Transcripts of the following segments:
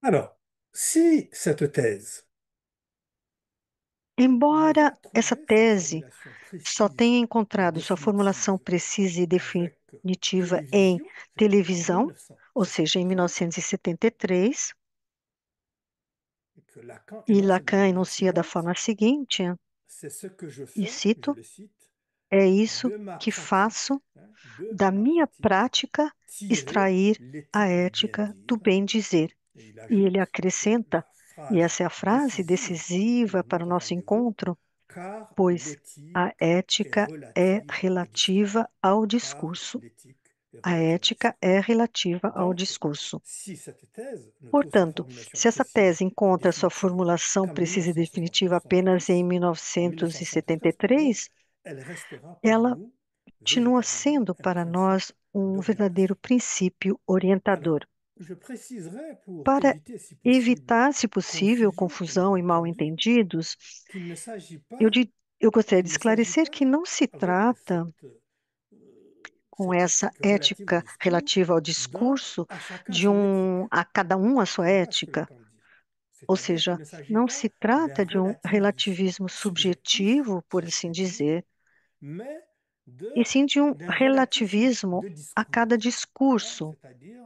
Alors, si cette thèse n'est Embora pas essa trouvé sa tese formulation só précise tenha et encontrado sua formulação définitive precisa e avec definitiva em télévision, c'est-à-dire en televisão, ou seja, em 1973, 1973, et que Lacan e énonce de la Lacan manière enuncia da suivante, forma seguinte, c'est ce que je e fais, je cito, le cite, é isso de ma que pratique, faço hein, de da ma minha pratique, prática tirer extrair a l'éthique du bien ética do dire. bem dizer. Et il E ele ajoute, et c'est acrescenta, la e phrase essa é a frase décisive decisiva pour para o notre nosso rendez-vous, encontro, car pois a l'éthique est ética é relative au discours. relativa ao Car discurso. l'éthique est A relative au ética discours. é relativa ao Donc, discurso. si cette thèse ne trouve sa Portanto, formulation se essa tese précise et encontra sua définitive formulação qu'en precisa e definitiva apenas 1973, em en 1973, pardon, 1973, elle restera pour ela nous continua véritablement sendo un para principe nós um verdadeiro d'orientation. princípio Alors, orientador. je préciserai pour Para éviter, si possible, evitar, se possível, confusion ou confusão e malentendu, mal-entendidos, qu'il ne s'agit eu, pas, di- eu gostaria de qu'il ne s'agit esclarecer que pas não se avec trata, com cette essa éthique relative au ética discours, relativa ao d'un discurso, à chacun de son éthique. a cada um a Ce sua n'est pas ce que ética. Lacan dit. Ou C'est-à-dire qu'il seja, ne s'agit não pas se d'un trata de um relativisme relativismo subjectif, subjetivo, por si je assim puis dire, dizer, mais e sim de um d'un relativisme relativismo de a cada discours, hein, discurso, c'est-à-dire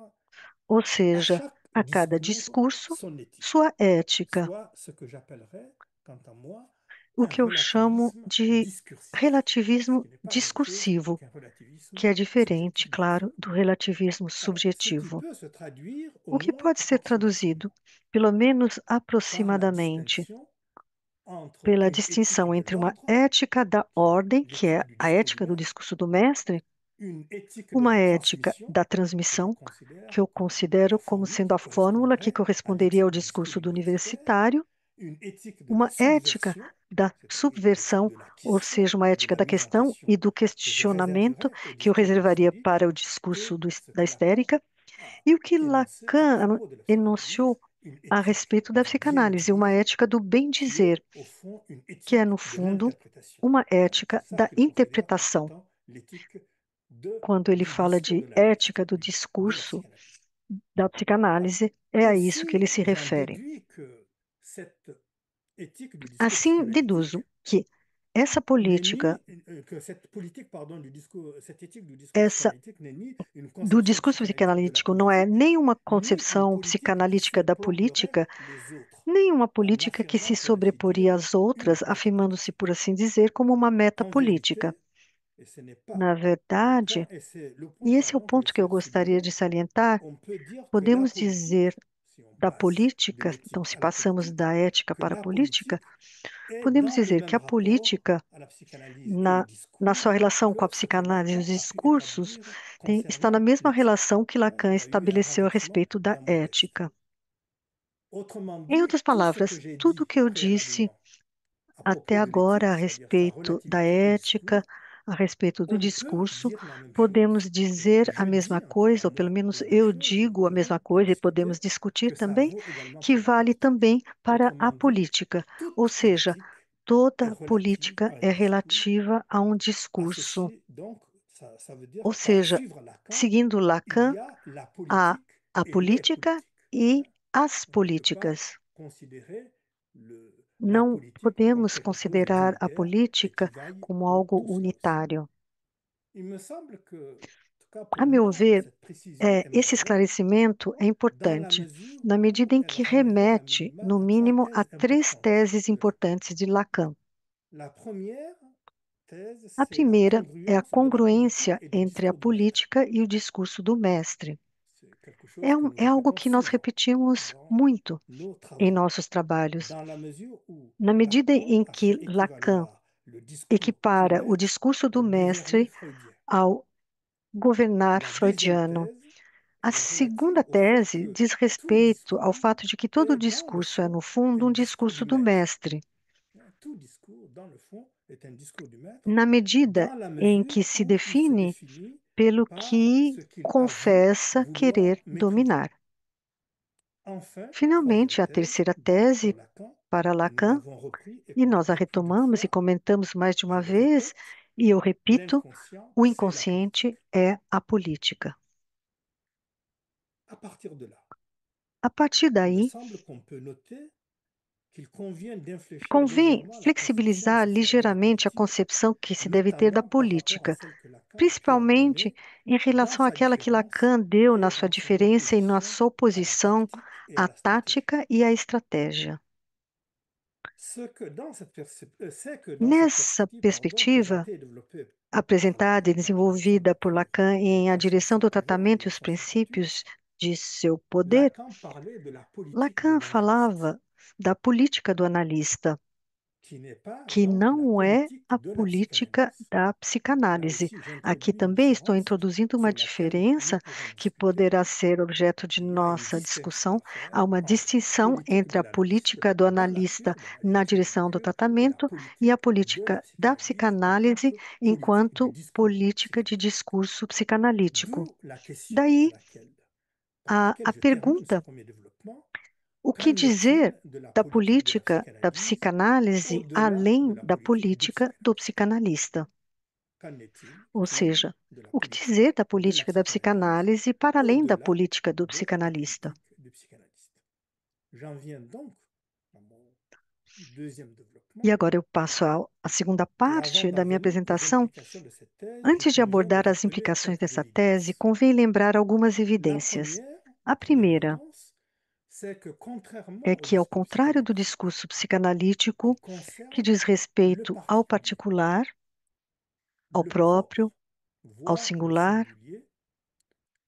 ou à seja, chaque a cada discours discurso, son éthique, sua ética, soit ce que j'appellerais, quant à moi, o un que eu chamo relativisme de discursif, ce relativismo qui n'est pas la même chose discursivo, qu'un relativisme que é diferente, subjectif, bien sûr. claro, do relativismo Alors, ce qui subjetivo, peut se traduire au o que moins pode ser traduzido, approximativement pelo menos par la aproximadamente, distinction entre pela une éthique distinção de entre uma l'ordre, ética da ordem, que l'éthique é du a discours du ética do maître, discurso do mestre, une éthique de uma la ética transmission da que transmissão, je que eu considère considero la como formule sendo qui a fórmula que correspondrait à corresponderia ao l'éthique du discours discurso do universitaire, universitário, une éthique de la uma ética subversion, da c'est-à-dire l'éthique subversão, de la ou question seja, uma et de ética la da mise en questão question e do que je questionamento, réserverais au que eu discours reservaria ésotérique, para o discurso et ce da que Lacan histérica, a e o que énoncé à Lacan propos de la psychanalyse, enunciou une a éthique respeito da du bien psicanálise, uma dire, ética do bem qui est dizer, au fond une que é, no éthique de fundo, l'interprétation. uma Hein. C'est ética ça da qu'il considère comme interpretação. étant l'éthique Quando ele du fala discours de de l'analyse, ética do de la discurso psychanalyse. da Alors, psicanálise, é a isso que ele ainsi, se j'en refere. déduis que cette éthique du discours Assim, psychanalytique deduzo que essa n'est política, ni que cette politique, pardon, du discours, cette éthique du discours essa psychanalytique n'est ni une do conception discurso psychanalytique de la psicanalítico não é politique, nem uma ni une concepção politique qui psicanalítica da surplomberait política, les autres, nem uma en política que se affirmant pour ainsi sobreporia dire às une outras, meta afirmando-se, politique. por assim dizer, como uma meta En política. vérité, et ce n'est pas Na le point, verdade, et c'est le point, e esse é o pardon, que je ponto que eu souhaite gostaria souligner, de salientar, on peut dire que la podemos politique, dizer si on da passe de política, então, l'éthique se à la passamos politique, da ética que para a la política, politique est podemos dans le dizer que même a rapport política, à la psychanalyse et au na, na discours sua relação com a que ce que psicanálise e os Lacan a pu discursos, établir está na concernant mesma l'éthique. relação que Hein, Lacan il y a eu un estabeleceu a renversement respeito da d'amour-haine. ética. Autrement Em dit, outras tout ce que palavras, j'ai tudo o dit que eu disse préalablement à até propos de agora l'éthique, a c'est-à-dire sa respeito da relativité au ética, discours, a respeito do on peut discurso, dire la même chose, podemos dizer et a je mesma dis en tout coisa, cas ou pelo moi menos la même eu chose, et on digo a mesma pourrait en coisa e podemos discuter, discutir que ça também, vaut également que pour la vale politique. também para a Autrement dit, política. Ou toute seja, politique est toda relative política à un é discours, relativa a um discurso. associé donc, ça veut dire Ou qu'à seja, suivre Lacan, seguindo il Lacan, y a la há politique a et les política politiques. e Hein. as On ne peut pas políticas. considérer la Não politique comme podemos quelque chose considerar a d'unitaire et qui política vaille como pour algo tout cela aussi. unitário. Il me semble que, en tout cas A pour meu moi, ver, cette précision est esse majeure esclarecimento é dans la importante, mesure na où medida em elle que ramènerait à remete, minima no à trois mínimo, a thèses três importantes teses de Lacan. importantes de Lacan. La première thèse, A c'est la primeira é a congruence de la politique congruência et du entre a discours du maître. política e o discurso do mestre. C'est quelque chose que nous É algo répétons que nós souvent repetimos dans muito nos em travaux, nossos trabalhos, dans la mesure où na medida Lacan em a que fait Lacan équivaloir le discours du equipara o maître discurso do au gouverner mestre freudien. ao governar La deuxième freudiano. thèse, A elle est relative segunda au fait tese que diz tout respeito ao discours fato de que todo est dans le discurso é, fond no un fundo, um discours discurso du do maître. mestre, Tout discours, dans le fond, est un discours du maître na medida dans la em mesure que se où il se define définit pelo par que ce qu'il avoue confessa vouloir querer mépriser. dominar. Enfin, troisième Finalmente, a thèse, terceira donc pour tese Lacan, para et nous Lacan, l'avons repris et e nós a commenté plus d'une retomamos e fois, comentamos mais de je uma le vez, répète, e eu repito, l'inconscient, o c'est la inconsciente politique. é a política. À partir de là, A partir il me daí, semble qu'on peut noter qu'il convient d'infléchir convém légèrement la conception flexibilizar socialement ligeiramente a politique, concepção que se deve ter da notamment par rapport à política, celle que Lacan a pu en principalmente donner em dans relação sa àquela que différence Lacan deu na et sua dans son diferença e na opposition sua à la oposição tactique et à à la stratégie. tática e à estratégia. C'est que dans cette Nessa perspective, pardon, perspectiva, présentée et développée par apresentada Lacan e dans la direction du desenvolvida por pouvoir Lacan et des em A principes de Direção son do pouvoir en Tratamento e os 1958, Princípios de seu Poder, Lacan parlait de la politique de Lacan l'analyste, falava da política do analista, qui n'est pas que donc la não é politique a de la política psychanalyse. da Là psicanálise. aussi, Aqui j'introduis une também estou différence introduzindo uma sur laquelle nous diferença pourrons que discuter. poderá ser objeto de Il y a une nossa distinction discussão. à faire Há uma entre la distinção politique entre de a l'analyste política do dans la analista na psychanalyse, si vous direção do voulez, et la tratamento e a politique de la política da psychanalyse en tant psicanálise que politique du enquanto discours política de psychanalytique. discurso psicanalítico. D'où la question Daí par laquelle a je termine ce pergunta: premier développement. o que Qu'en est-il dizer de la da politique de la política da psychanalyse psicanálise au-delà de além la da politique du política do psychanalyste? psicanalista? Qu'en est-il Ou donc seja, de la o que politique dizer da de la política da psychanalyse psicanálise para além da au-delà política do de la psicanalista? politique du psychanalyste? J'en viens donc à mon deuxième E développement. agora eu passo à segunda Et avant parte da minha d'en venir aux apresentação. implications de cette thèse, il Antes de convient de abordar as rappeler implicações quelques dessa tese, évidences. convém lembrar algumas La evidências. première, A la première primeira évidence, c'est que é contrairement au que, ao discours contrário do psychanalytique discurso psicanalítico, qui que concerne diz le respeito ao particulier, particular, ao le propre, próprio, ao voire le singular, singulier,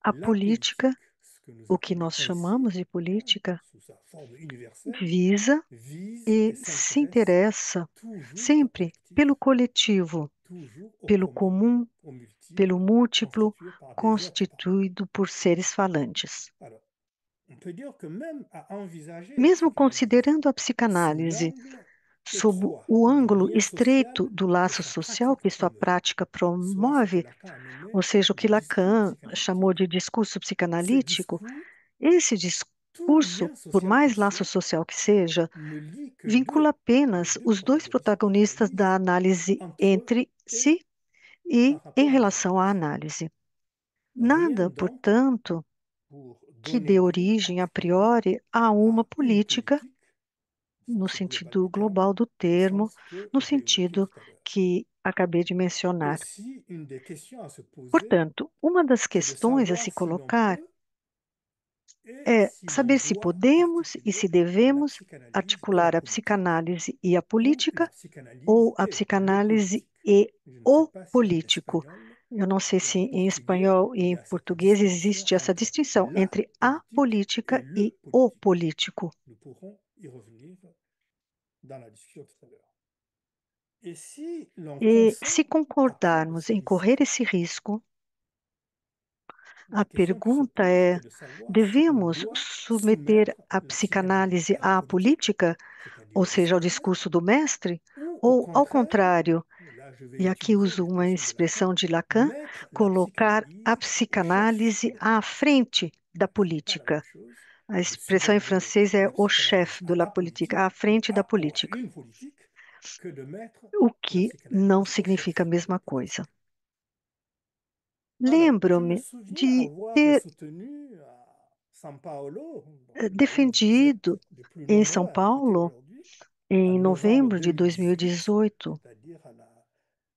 a la política, politique, ce que nous o que appelons nós ainsi, chamamos de política, sous sa forme universelle, visa vise et e se s'intéresse interessa toujours au sempre collectif, pelo coletivo, toujours au pelo commun, comum, au pelo multiple, múltiplo, constitué par des êtres parlants. constituído por seres falantes. Alors, on peut dire que même à envisager la Mesmo psychanalyse considerando a sous psicanálise l'angle sob étroit o du ângulo lien estreito social do que laço sa social pratique que sua promeut, prática soit ce que promove, Lacan a nommé ou seja, o que le discours Lacan chamou psychanalytique, de discurso ce psicanalítico, discours, esse tout discurso, lien por social mais qu'il laço soit, social que seja, ne lie que vincula les apenas deux os dois protagonistes de protagonistas da l'analyse análise entre eux entre et si e par em rapport à relação à l'analyse. análise. Rien Nada, donc portanto, pour que donner dê lieu origem a a priori priori a uma à une política politique, au no sens global du sentido terme, global do au termo, sens que no j'ai évoqué sentido tout à l'heure. que acabei de mencionar. Aussi, une des questions à se poser, Portanto, uma das c'est de questões a savoir se si l'on colocar peut et é si l'on saber se doit podemos e se articuler la devemos psychanalyse et la articular a politique, psicanálise e a ou la política, psychanalyse ou a et le psicanálise politique. e Je ne sais o pas si en político. espagnol Eu não sei et se en em portugais, espanhol e il y em a cette português distinction existe essa entre distinção la entre a politique et política le e o politique. político. Nous pourrons y revenir dans la discussion tout à l'heure. Et si l'on E se consent à prendre concordarmos ce em correr risque, esse risco, la a question qui se pergunta pose é: est de savoir si on devemos doit submeter soumettre a la psychanalyse psicanálise à la à politique, política, c'est-à-dire ou au seja, ao discours, discurso do mestre, ou au ou, ao contraire, contrário, et là je vais e aqui utiliser uso uma l'expression de Lacan, expressão de Lacan, mettre la colocar a psychanalyse au chef psicanálise de la à politique. frente da Ce n'est pas la même política. chose A de expressão em subordonner francês é la o psychanalyse chefe de à la la política, à politique ou frente da à política, une politique que de mettre o la que não psychanalyse au significa a chef de la mesma politique. coisa. Alors, je me Lembro-me souviens de avoir ter soutenu à São Paulo, là où vous êtes defendido les plus em nombreux São à m'écouter Paulo, aujourd'hui, en em novembre novembro de 2018, 2018, c'est-à-dire à la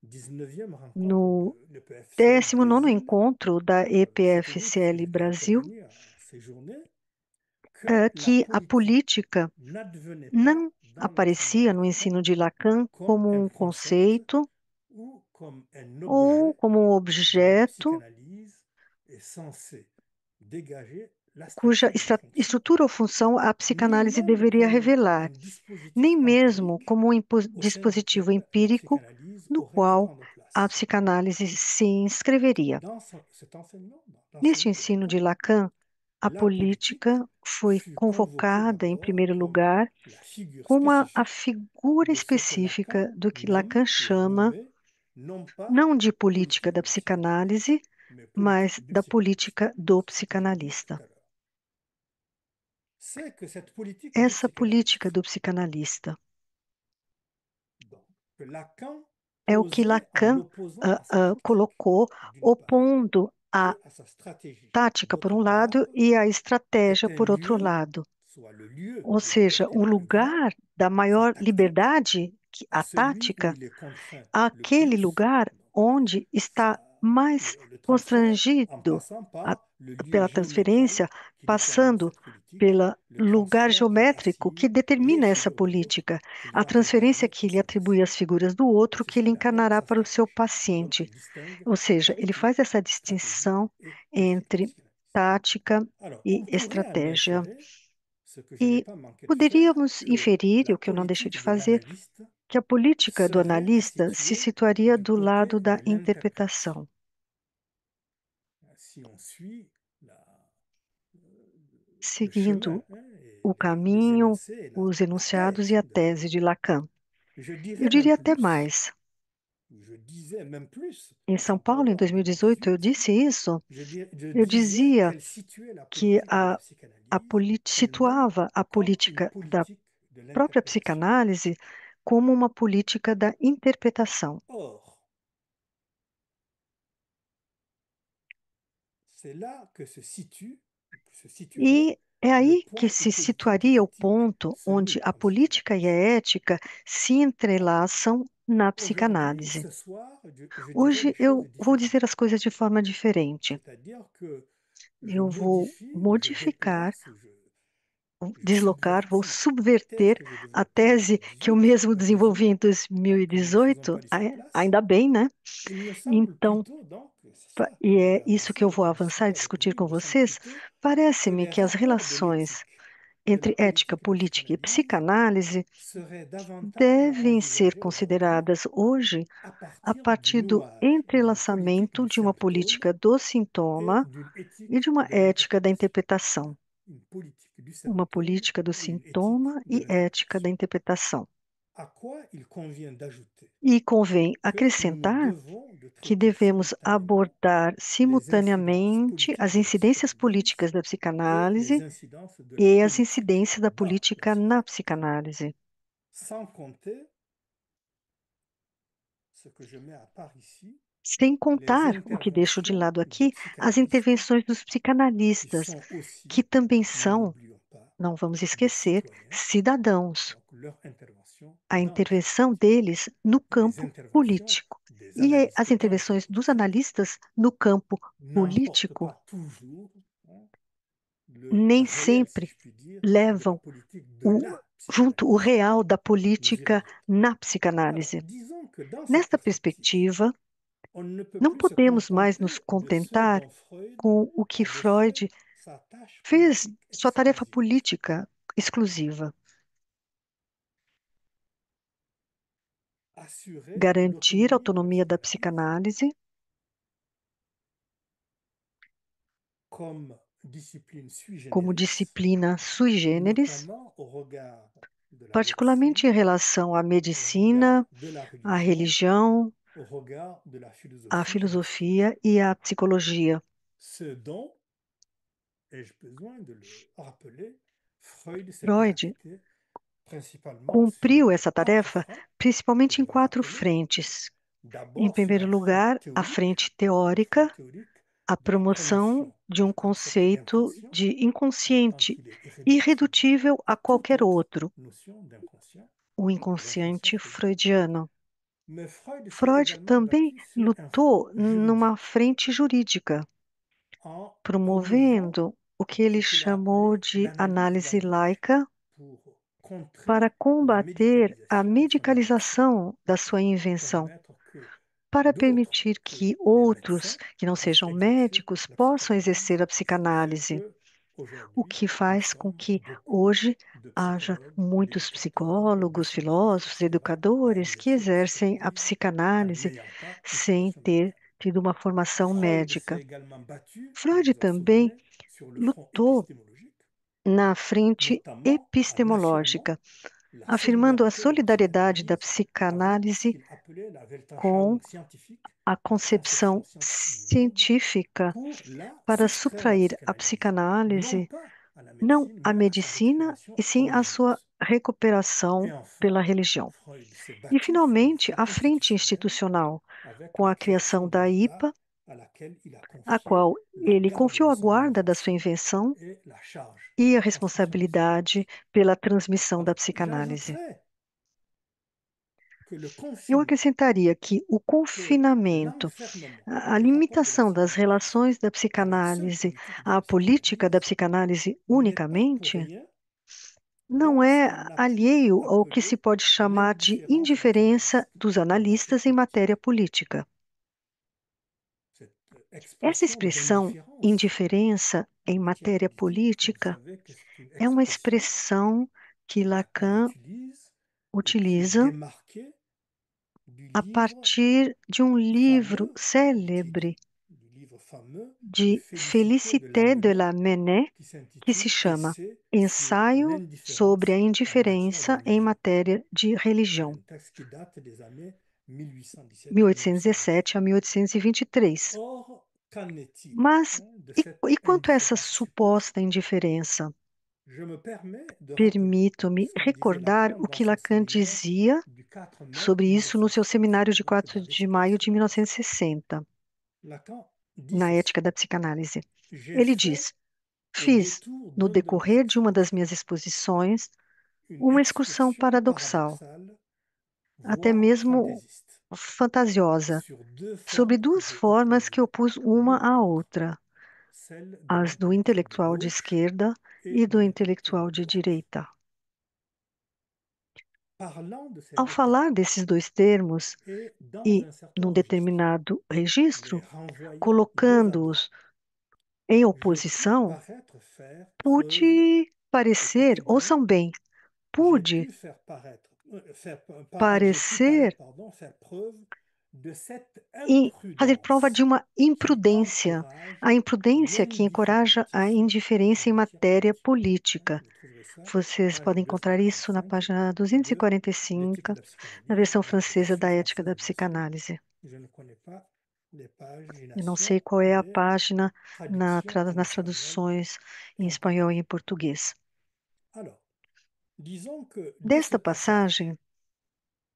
19e rencontre no de l'EPFCL 19º Brésil. encontro da C'était vous qui EPFCL étiez Brasil, intervenu à ces journées, que la que a politique política n'advenait pas não dans l'enseignement aparecia de no Lacan ensino de Lacan comme como un um concept conceito ou comme un ou objet como um dont la objeto psychanalyse est censée dégager la cuja structure et la fonction, estrutura ou função a ni psicanálise même deveria comme revelar, un dispositif nem mesmo empirique como um au sein dispositivo duquel la empírico psychanalyse no aurait à qual prendre a place. psicanálise se inscreveria. Dans cet enseignement, dans Neste l'enseignement de ensino Lacan, de Lacan, a la politique política foi fut convoquée convocada, em d'abord primeiro comme lugar, la figure como a spécifique figura de ce que Lacan específica do que Lacan nomme ou a chama, nommé non pas não de política politique da de psychanalyse, psicanálise, mais politique mas du da psychanalyste, política do ce que j'ai dit tout psicanalista. à l'heure. C'est que cette politique du Essa política psychanalyste, do psicanalista donc, que Lacan é o que posait en Lacan l'opposant à sa dictique, colocou, d'une part, opondo a et à sa stratégie. tática por D'autre um lado part, e a est estratégia un por outro lieu, lado. soit le lieu Ou de seja, liberté um par exemple, lugar da sa maior tactique, liberdade, à a celui où tática, il est contraint le aquele plus, lugar donc onde está mais le transfert, en constrangido passant a- par le lieu pela géométral transferência, qui détermine passando cette politique, pelo le lugar transfert qu'il geométrico que assigne les determina essa figures de l'autre política, qu'il a va transferência incarner que à ele son atribui patient. às figuras do Et outro c'est que ce ele qu'il appelle encarnará sa para o seu stratégie. Donc paciente. il distingue Ou seja, ele tactique, faz essa stratégie distinção et politique entre psychanalyse. tática Alors, e on pourrait en estratégia. inférer ce que je n'ai E pas manqué de faire, poderíamos que inferir, e la o que eu não deixei de politique de fazer, l'analyste que a política do serait analista se située situaria du do lado côté de da l'interprétation. interpretação, Si on suit le chemin seguindo hein, et o les caminho, énoncés, os la enunciados e thèse a de tese Freud. de Lacan. Je Eu dirais même diria até plus, mais. je disais même plus, Em à São São Paulo, em Paulo en 2018, eu 2018, disse isso. je Eu disais dizia qu'elle situait la que politique de la psychanalyse elle-même situava a comme une política da politique de própria l'interprétation. psicanálise como uma política da interpretação. Or, c'est là que se situerait E é le aí que point où se politique et situaria o éthique ponto se onde nouent a en política e a psychanalyse. ética se entrelaçam na Aujourd'hui, psicanálise. ce soir, je dirais les Hoje choses eu vou différemment. dizer as coisas de forma diferente. C'est-à-dire que je Eu vou modifie ou je modificar, déplace ou je deslocar, vou subvertis la thèse subverter que j'ai a développée en tese que eu 2018. mesmo desenvolvi Heureusement, em que nous ne faisons 2018, pas du surplace. ainda bem, né? Il me semble Então, plutôt, donc, c'est ça que e je é vais isso que eu avancer vou et avançar e discuter avec discutir vous, il com me semble vocês. plutôt que Parece-me les que as rapports de relações l'éthique, de la entre ética, politique et de la política e psychanalyse psicanálise seraient davantage à devem ser envisager aujourd'hui consideradas hoje à a partir du partir do nouage d'une politique entrelaçamento du de uma symptôme política do et sintoma d'une e éthique de uma de ética da l'interprétation. interpretação. Une politique du Uma symptôme política do et une éthique sintoma de e ética da l'interprétation. interpretação. À quoi il convient d'ajouter E convém que nous nous acrescentar devons de que traiter devemos simultanément abordar les incidences simultaneamente politiques as de la incidências psychanalyse políticas da et les psicanálise incidences de la e as politique incidências da dans la política na psychanalyse. psicanálise. Sans compter ce que je mets à part ici, Sem les contar o que deixo de interventions lado des aqui, as psychanalystes intervenções dos qui psicanalistas, sont que aussi, também ne são, l'oublions pas, não vamos des esquecer, citoyens, cidadãos. donc leur intervention A dans la intervenção psychanalyse deles no et les campo interventions político des e as analystes dans la intervenções dos psychanalyse analistas no campo n'emportent político pas toujours hein, le nem réel, si sempre je puis dire, de la levam politique de o, la junto o psychanalyse. real da Nous y política reviendrons. na Alors, psicanálise. disons que dans cette Nesta perspective, perspectiva, on ne peut não plus se podemos mais nos contenter de ce contentar dont Freud com o que avait fait Freud sa tâche fez politique sua tarefa exclusive. política exclusiva, Assurer garantir a l'autonomie de la autonomia da psychanalyse psicanálise comme discipline sui como generis, disciplina sui generis, notamment au regard de la particularmente em médecine, relação à au regard medicina, de la à religion, religião, au regard de la à philosophie et de l'histoire. filosofia e à psicologia. Ce dont, ai-je besoin de le rappeler, Freud s'était Freud acquitté principalement cumpriu sur essa quatre tarefa fronts que principalmente je em vais quatro rappeler. frentes. Em D'abord sur primeiro un front lugar, a théorique, frente teórica, a de la promoção promotion de um du concept conceito d'inconscient de en tant inconsciente qu'il est irréductible irredutível à a toute qualquer autre outro, notion d'inconscient o que l'inconscient inconsciente freudien. freudiano. Mais Freud s'est Freud également também battu sur un front lutou numa juridique frente jurídica, en promouvant promovendo o que ce ele qu'il a chamou appelé de l'analyse análise laïque laica pour contrer para la combater a médicalisation de son invention medicalização da sua et invenção, permettre que para d'autres permitir que que les outros médecins que não puissent sejam exercer médicos la possam psychanalyse, exercer a ce qui fait psicanálise, que o aujourd'hui que nous faz com sommes que beaucoup hoje de haja psychologues, muitos d'éducateurs, de psicólogos, scientifiques, filósofos, etc., à educadores que exercer la exercem a psychanalyse en psicanálise n'ayant pas une sem formation ter médicale. tido uma formação Freud médica. s'est également battu, vous Freud vous en também souvenez, sur le front lutou épistémologique, na frente notamment en affirmant epistemológica, la afirmando a solidarité de la solidariedade da psychanalyse avec ce psicanálise qu'il appelait la com Weltanschauung scientifique, a la concepção conception scientifique du monde, científica pour la para soustraire à la subtrair a psychanalyse, non psicanálise, pas à la não médecine, à mais à sa medicina, récupération e sim à sua religieuse. Et recuperação enfin, pela religião. Freud s'est E, battu sur le finalmente, front a frente institutionnel institucional, avec com la a création criação de da l'État IPA à laquelle il a a confié qual la ele garde confiou de a son guarda da sua invention invenção et la charge de e a la transmission de ses responsabilidade connaissances. pela transmissão da Alors, psicanálise. j'ajouterais que le Eu confinement, acrescentaria que o que confinamento, l'enfermement a des rapports de la limitação das psychanalyse relações da à la seule psicanálise politique de à la política da psychanalyse psicanálise n'est pas pour unicamente rien não dans ce é qu'on a pu alheio ao que se appeler pode chamar de l'indifférence des indiferença analystes dos en matière analistas em matéria politique. política. Cette Essa expression expressão d'indifférence indiferença de em matéria Machiavelli, vous política savez que c'est une é uma expression expressão que que Lacan Lacan utilise et qui est utiliza démarquée du a livre partir de um livro fameux, dit-il, célebre du livre fameux de de Félicité de Félicité de Lamennais Lamennais, qui que se s'intitule chama Essai sur Ensaio sobre l'indifférence a en matière de indiferença em religion. matéria de C'est religião, un texte qui date des années 1817-1820. 1817 a 1823. Or, qu'en est-il Mas, de e cette quanto a essa indifférence supposée? suposta indiferença? Je me permets de rappeler Permito-me ce que disait recordar Lacan o dans que son Lacan séminaire dizia du 4 mai sobre isso no seu 1960, seminário de donc 4 dans de l'éthique de la maio de psychanalyse. 1960, Lacan dit na ceci: Ética da Psicanálise. j'ai Ele fait, diz: au Fiz, détour no d'un de mes decorrer de uma das exposés, minhas exposições, une uma excursão excursion paradoxal, paradoxale, até voire mesmo fantaisiste, fantasiosa, sur deux sobre formes que duas j'ai formas que opposées opus uma l'une à à l'autre, outra, celle de as do l'intellectuel de intelectual de gauche esquerda et e de do l'intellectuel intelectual de de droite. direita. Parlant de ces Ao deux termes falar desses dois termos et dans e, un certain num registre, determinado les registro, renvoyant dos à dos, colocando-os em j'ai pu oposição, paraître faire preuve, pude parecer, écoutez bien, ouçam bem, j'ai pude pu faire paraître, j'ai pu parecer paraître, pardon, faire preuve de cette e fazer prova de imprudence uma qui imprudência, encourage a imprudência que encoraja a l'indifférentisme en indiferença em matière matéria politique. Hein, política. vous trouverez ça, Vocês page podem encontrar isso na 245 página de 245, l'éthique de la na psychanalyse, versão dans la francesa version da Ética da française, bien sûr. Psicanálise. Je ne connais pas les Eu não sei paginations qual é a des página traductions en nas espagnol traduções em et en espanhol e portugais. em português. Alors, disons que de ce Desta passage passagem,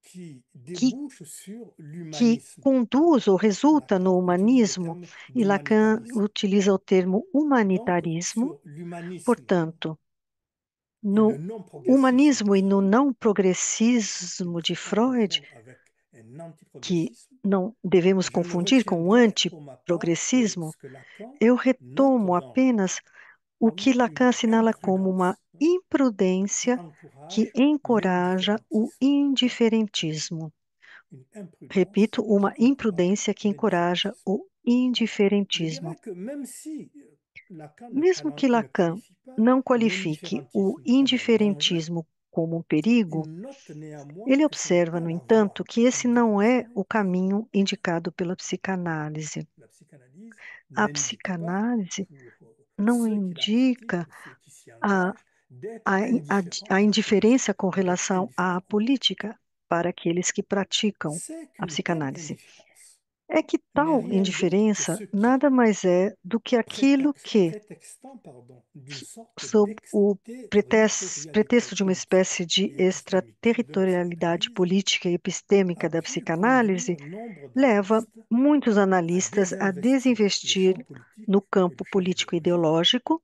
qui que, débouche sur que l'humanisme, conduz ou resulta no Lacan utilise le humanismo, terme e Lacan d'humanitarisme. utiliza o termo Donc, humanitarismo, sur l'humanisme portanto, et le no non-progressisme de humanismo e no Freud, não qu'il progressismo ne de faut pas Freud, confondre avec un que antiprogressisme, não devemos je ne confundir com o retiendrai pour ma part que antiprogressismo, ce que Lacan eu note retomo dans, apenas o que pardon, Lacan une assinala como uma imprudence qui imprudência que encourage encoraja o l'indifférentisme. Hein, indiferentismo. une imprudence Repito, qui uma encourage imprudência que encoraja l'indifférentisme. o Alors, je indiferentismo. dirais que même si Lacan Mesmo que ne Lacan qualifie pas não qualifique o l'indifférentisme comme un danger, indiferentismo como um perigo, il note néanmoins ele que ce n'est observa, pas no la entanto, voie que esse não é indiquée. o caminho indicado pela psicanálise. La psychanalyse A n'indique pas psicanálise pour não ceux qui la pratiquent, indica pour ceux qui s'y a, engagent, d'être indifférents a à la politique, indiferença com d'être relação à indifférents au monde. política para aqueles que praticam C'est a qu'une telle psicanálise. indifférence É que n'est tal rien d'autre que indiferença ce qui, nada mais é do que aquilo que, prétextant, pardon, d'une sorte sob o pretexto d'extraterritorialité de uma politique espécie de et épistémique de la extraterritorialidade psychanalyse, política e epistêmica a da pu psicanálise, conduire nombre leva d'analystes muitos à analistas a désinvestir le desinvestir champ politique no et campo le champ idéologique, político-ideológico,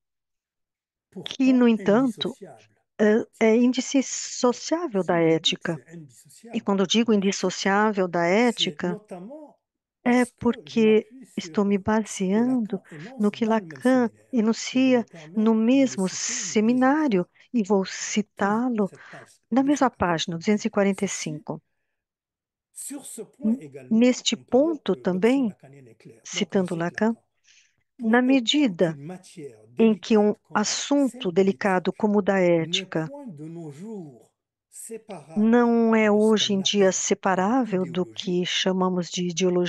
que, no pourtant entanto, indissociable de é l'éthique. indissociável da Si je dis que ética. c'est E indissociable quando eu digo de l'éthique, indissociável da c'est ética, notamment é parce que je porque m'appuie estou sur me ce que baseando Lacan no énonce que dans le même Lacan séminaire. Et je me enuncia no permets de le mesmo citer une deuxième seminário, fois, e vou toujours à citá-lo cette page na mesma 214, página, il dit ceci: 245. sur ce point également, Neste on peut dire ponto que l'option também, lacanienne est claire. Donc je citando cite Lacan, Lacan. na Pour autant medida qu'une matière em que um délicate comme assunto celle de delicado l'éthique como o da n'est ética point de nos jours séparable não é de ce hoje qu'on em dia appelle une separável do idéologie, que chamamos de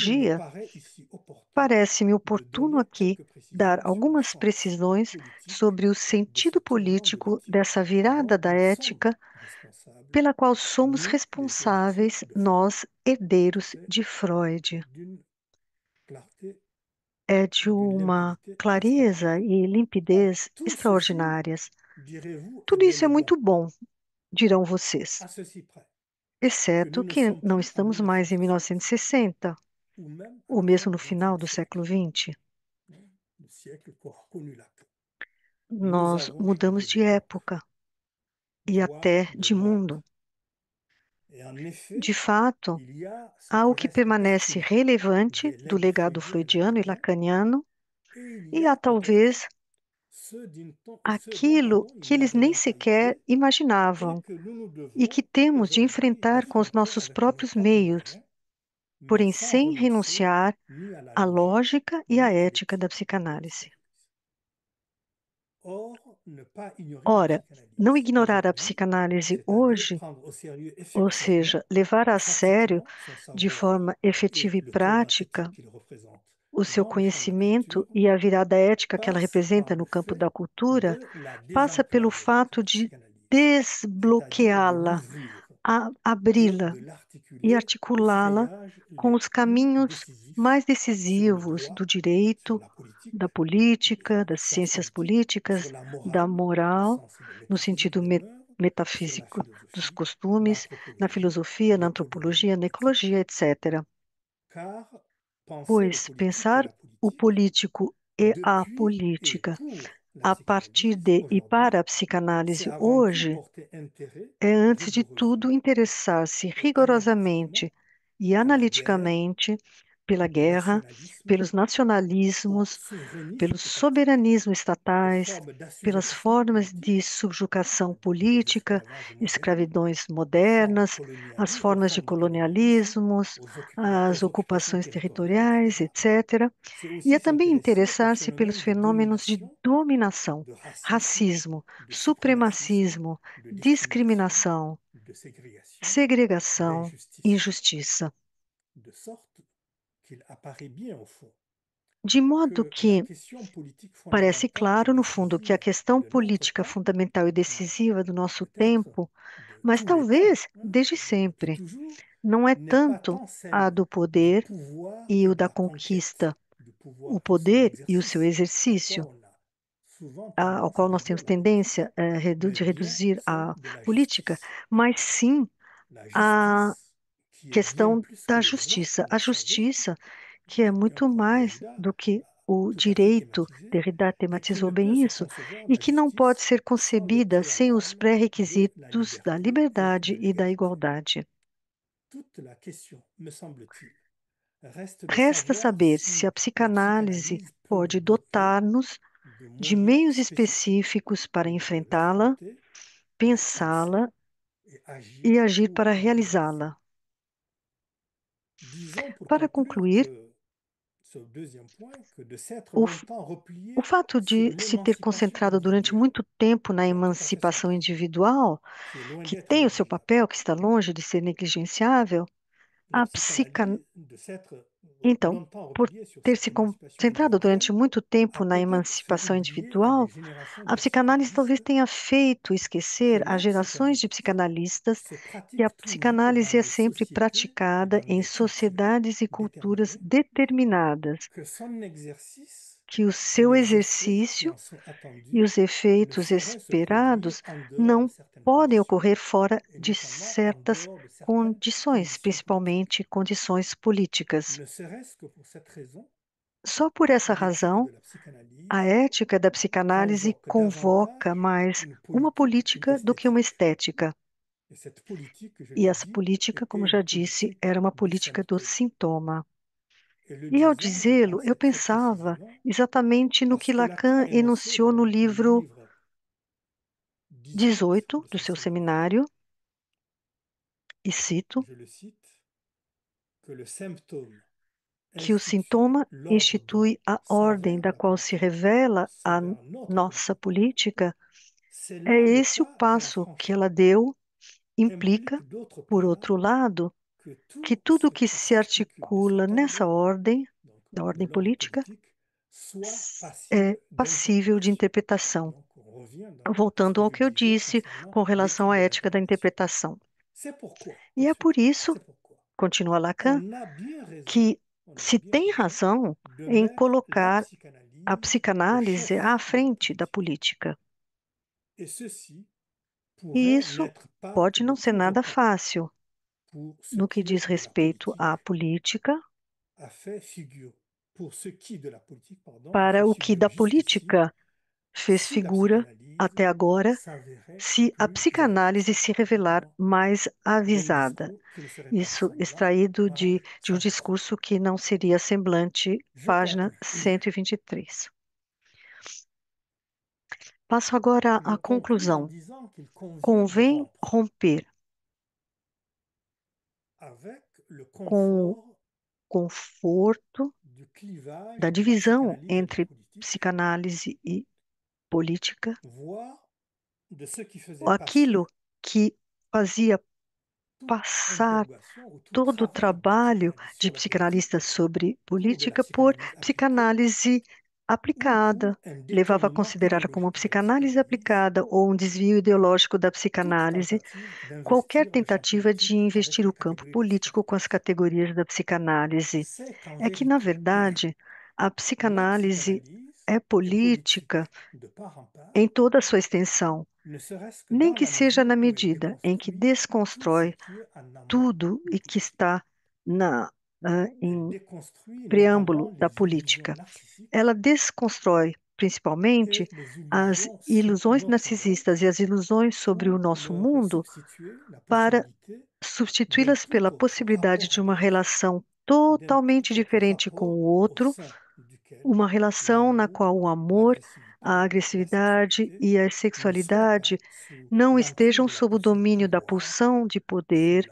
il me ideologia, paraît ici opportun parece-me de oportuno donner aqui quelques précisions dar sur le algumas sens precisões politique sobre o de ce sentido tournant de político l'éthique dessa virada dont da nous sommes ética, responsables, pela qual somos nous, les héritiers responsáveis, de Freud. nós, herdeiros C'est de Freud. d'une clarté É de et d'une uma limpidité clareza extraordinaire. e Alors, limpidez tout ceci, extraordinárias. direz-vous, est Tudo bel isso é et bon, muito bom, dirão vocês, à ceci près, que exceto nous ne que sommes não plus en estamos mais em 1960. 1960. ou même à ou la mesmo fin no du final XXe do siècle, século XX, le siècle qu'aura connu Lacan. Nous nós avons mudamos changé de d'époque, época e voire até de de monde. mundo. Et en effet, De fato, il y a ce há o qui que reste permanece pertinent relevante de do l'aigle legado freudien et freudiano e lacanien, lacaniano, et il y e há a peut-être talvez ce dont aquilo ils que eles n'avaient nem même pas sequer idée et imaginavam que nous nous e que devons temos de aujourd'hui enfrentar com os d'affronter nossos avec nos próprios propres meios, moyens, mais porém sans sem renoncer renunciar ni à la à logique lógica e à ni à ética da l'éthique de la psicanálise. psychanalyse. Or, ne pas ignorer la Ora, não psychanalyse ignorar a aujourd'hui, psicanálise c'est-à-dire hoje, prendre au sérieux ou effectivement, seja, levar a sério pratiquement son de savoir forma efetiva et e le tournant éthique prática qu'il représente o seu dans le champ de la conhecimento culture, e a virada ética que ela passe representa par no le campo da fait cultura, de la passa pelo désemployer, fato cette de psychanalyse, c'est-à-dire de desbloqueá-la, l'ouvrir et abri-la de e l'articuler aux articulá-la freillages com les os plus caminhos décisifs mais sur le decisivos do droit, sur direito, la politique, da des política, das sciences ciências politiques, sur políticas, la da morale, au moral, sens de no métaphysique sentido des mœurs, sur la metafísico dos philosophie, costumes, na l'anthropologie, filosofia, na l'écologie antropologia, na éthique. ecologia, etc. Car penser le Pois politique et pensar la o politique político e a depuis et política pour la a partir psychanalyse de e aujourd'hui, para a c'est psicanálise avant tout hoje porter intérêt é, antes de tudo, rigoureusement interessar-se et analytiquement rigorosamente e à la guerre, analiticamente pela au guerra, nationalisme, pelos au nacionalismos, souverainisme pelos étatique, soberanismos aux estatais, formes pelas d'assujettissement formas de politique, subjugação aux política, esclavages modernes, escravidões aux formes, modernas, as aux formas de formes de colonialisme, colonialismos, aux as occupations ocupações territoriales, territoriais, etc. etc. C'est E é aussi também s'intéresser aux interessar-se pelos phénomènes de fenômenos de domination, dominação, de racisme, racismo, de suprémacisme, supremacismo, de discrimination, discriminação, de ségrégation, segregação, d'injustice, injustiça. de sorte qu'il apparaît bien au fond De modo que la que question politique parece fondamentale et claro, no fundo, que a décisive questão de notre política temps, fundamental e mais decisiva do nosso peut-être tempo, de mas tous les temps, talvez hein, desde depuis sempre, toujours, não é n'est pas tanto tant a celle do du poder pouvoir e et o de da la conquête conquista, du o pouvoir et son poder e o seu exercice, à quoi exercício, on a souvent ao tendance à qual nós réduire temos la politique, tendência mais de bien reduzir celle a de la política, justice. mas sim La a justice qui est bien questão plus que da le droit, justiça. comme A vous savez, justiça, que é quelqu'un muito comme mais Derrida do que l'a o tout à fait direito, thématisé, Derrida et qu'il tematizou ne peut bem se isso, concevoir e la que não pode justice ser sans les concebida sem os préalables de la pré-requisitos da liberté et liberdade de e da l'égalité. igualdade. Toute la question, me semble-t-il, reste de Resta savoir saber se si a la psicanálise psychanalyse peut nous pode doter dotar-nos de de moyens meios spécifiques específicos para pour enfrentá-la, l'affronter, la penser pensá-la et e agir agir pour para la réaliser. realizá-la. Disons pour Para conclure concluir, que ce deuxième point, que de s'être o longtemps O replié fato sur de se ter l'émancipation concentrado durante individuelle, muito tempo na qui est tout à fait emancipação centrale, individual, qui est loin que d'être tem o seu négligeable, papel, que está longe de ser negligenciável, la a psica... psychanalyse, de s'être então, longtemps por repliée sur ter cette se émancipation concentrado durante individuelle, muito tempo a na peut-être fait emancipação oublier à des individual, générations a de psicanálise talvez psychanalystes tenha feito que esquecer a la gerações de psychanalyse psicanalistas se que a pratique toujours dans psicanálise é des sempre sociétés et praticada dans em des cultures sociedades e culturas déterminées, determinadas, que son exercice que o et seu les effets qui exercício en sont e attendus os ne efeitos sauraient se produire esperados en dehors de não certaines podem conditions, ocorrer fora et de notamment en certas dehors de certaines condições, conditions politiques. principalmente condições políticas. Ne serait-ce que pour cette raison, Só por essa l'éthique razão, de la a psychanalyse ética da psicanálise convoque convoca davantage mais une uma politique qu'une política do que uma esthétique. estética. Et cette politique, je E l'ai essa dit, política, como était já une disse, politique era uma du política do symptôme. sintoma. Et le E ao disant, je dizê-lo, eu pensais très pensava précisément exatamente no à que ce que Lacan Lacan énonçait enunciou no dans le livro livre 18 18 de do son seu séminaire. seminário, e cito: Je le cite, que le symptôme que o institue sintoma l'ordre dont institui a ordem s'avère da la qual se politique, revela a s'avère notre nossa politique. política, C'est é là le esse o pas qu'elle a passo que franchi. ela deu, implica, Implique d'autre por part outro lado, que que tout tudo ce que qui se s'articule de articula cet nessa ordre, ordem, donc da de ordem l'ordre política, politique, soit é passible passível de d'interprétation. interpretação. Donc on revient dans ce Voltando que ao je que eu disais disse concernant com relação l'éthique à de ética da l'interprétation. interpretação. C'est pourquoi, E é por poursuivant, isso, c'est pourquoi continua Lacan, on a bien raison, que on a se bien tem raison razão de em mettre la colocar a psychanalyse au psicanálise à chef de la frente da politique. política. Et ceci E pourrait isso n'être pas pode de não ser tout nada repos fácil pour ce no que qui diz est de la respeito à politique, política, a fait figure, pour ce qui de la politique, pardon, a fait para o que figure da jusqu'ici, política fez si la figura psychanalyse até agora, s'avérait se a plus psicanálise avertie. se revelar Simplement mais d'un avisada. discours qui ne serait pas Isso ressemblant, extraído page de um 123. discurso que não seria semblante, Je página conclus. 123. Passo agora Je à conclus en conclusão. disant qu'il convient de Convém rompre romper avec le com o confort conforto du clivage da de la divisão psychanalyse et de la entre politique, psicanálise e política, voire de ce qui faisait aquilo passer que fazia toute passar interrogation ou tout todo o travail de trabalho psychanalyse de sur la politique psicanalista sobre pour de la política por psychanalyse appliquée psicanálise ou aplicada, pour un levava a détournement considerar como idéologique de la psicanálise psychanalyse, aplicada ou um desvio ideológico da toute psicanálise, tentative qualquer d'investir le champ tentativa de politique avec investir les o campo catégories de la político com as psychanalyse. categorias da psicanálise. C'est qu'en É que, na vérité, verdade, a la psicanálise psychanalyse é est politique política de part en part, em toda a sua extensão, ne serait-ce que nem dans que la seja mesure na où elle medida em que déconstruit tout ce desconstrói qui est en amont tudo de e que politique. está na, Elle em déconstruit notamment preâmbulo da les illusions política. narcissiques Ela desconstrói, principalmente, et les as illusions sur ilusões notre monde narcisistas e as ilusões sobre o pour nosso leur mundo substituer la para possibilité d'un substituí-las pela tout autre possibilidade rapport de à uma l'autre, relação d'un tout totalmente autre diferente com rapport o au outro, sein duquel uma relação na l'amour, qual o amor, a l'agressivité, la agressividade sexualité e a ne seraient pas sexualidade sous não l'emprise estejam de la sob o pulsion de domínio da pouvoir, pulsão de sous poder,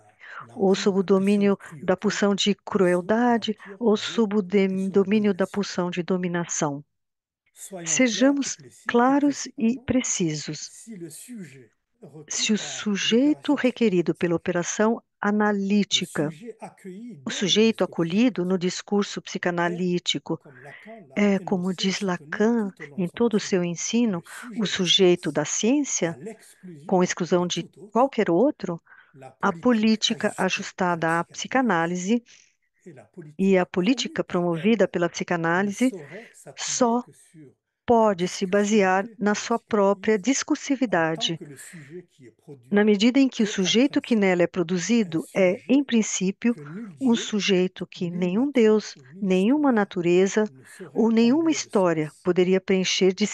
ou l'emprise sob de o la pulsion de domínio da cruauté pulsão de ou sous crueldade, l'empire ou de sob o la pulsion de domínio da domination. pulsão de dominação. Soyons clairs Sejamos claros e pardon, precisos. si le sujet requis Se o par sujeito l'opération requerido psychanalyse, pela operação le analítica, sujet accueilli o dans le sujeito discours acolhido no psychanalytique, discurso est, psicanalítico, comme Lacan l'a é, como énoncé et diz soutenu Lacan tout au long de em son todo o seu enseignement, ensino, le o sujet de la sujeito science, da à ciência, com l'exclusion exclusão de de tout autre, qualquer outro, la a politique política ajustée à la ajustada à psychanalyse psicanálise et la e politique a promue política par promovida elle pela ne psicanálise saurait s'appuyer só que sur la pode se basear discursivité na de la sua própria psychanalyse en tant discursividade, que le sujet qui est na produit medida em que o est en sujeito que principe nela é un produzido é, em sujet princípio, que nul um Dieu, sujeito que nulle nenhum nature Deus, ou nulle nenhuma histoire natureza ne saurait ou nenhuma combler de história sens. poderia preencher de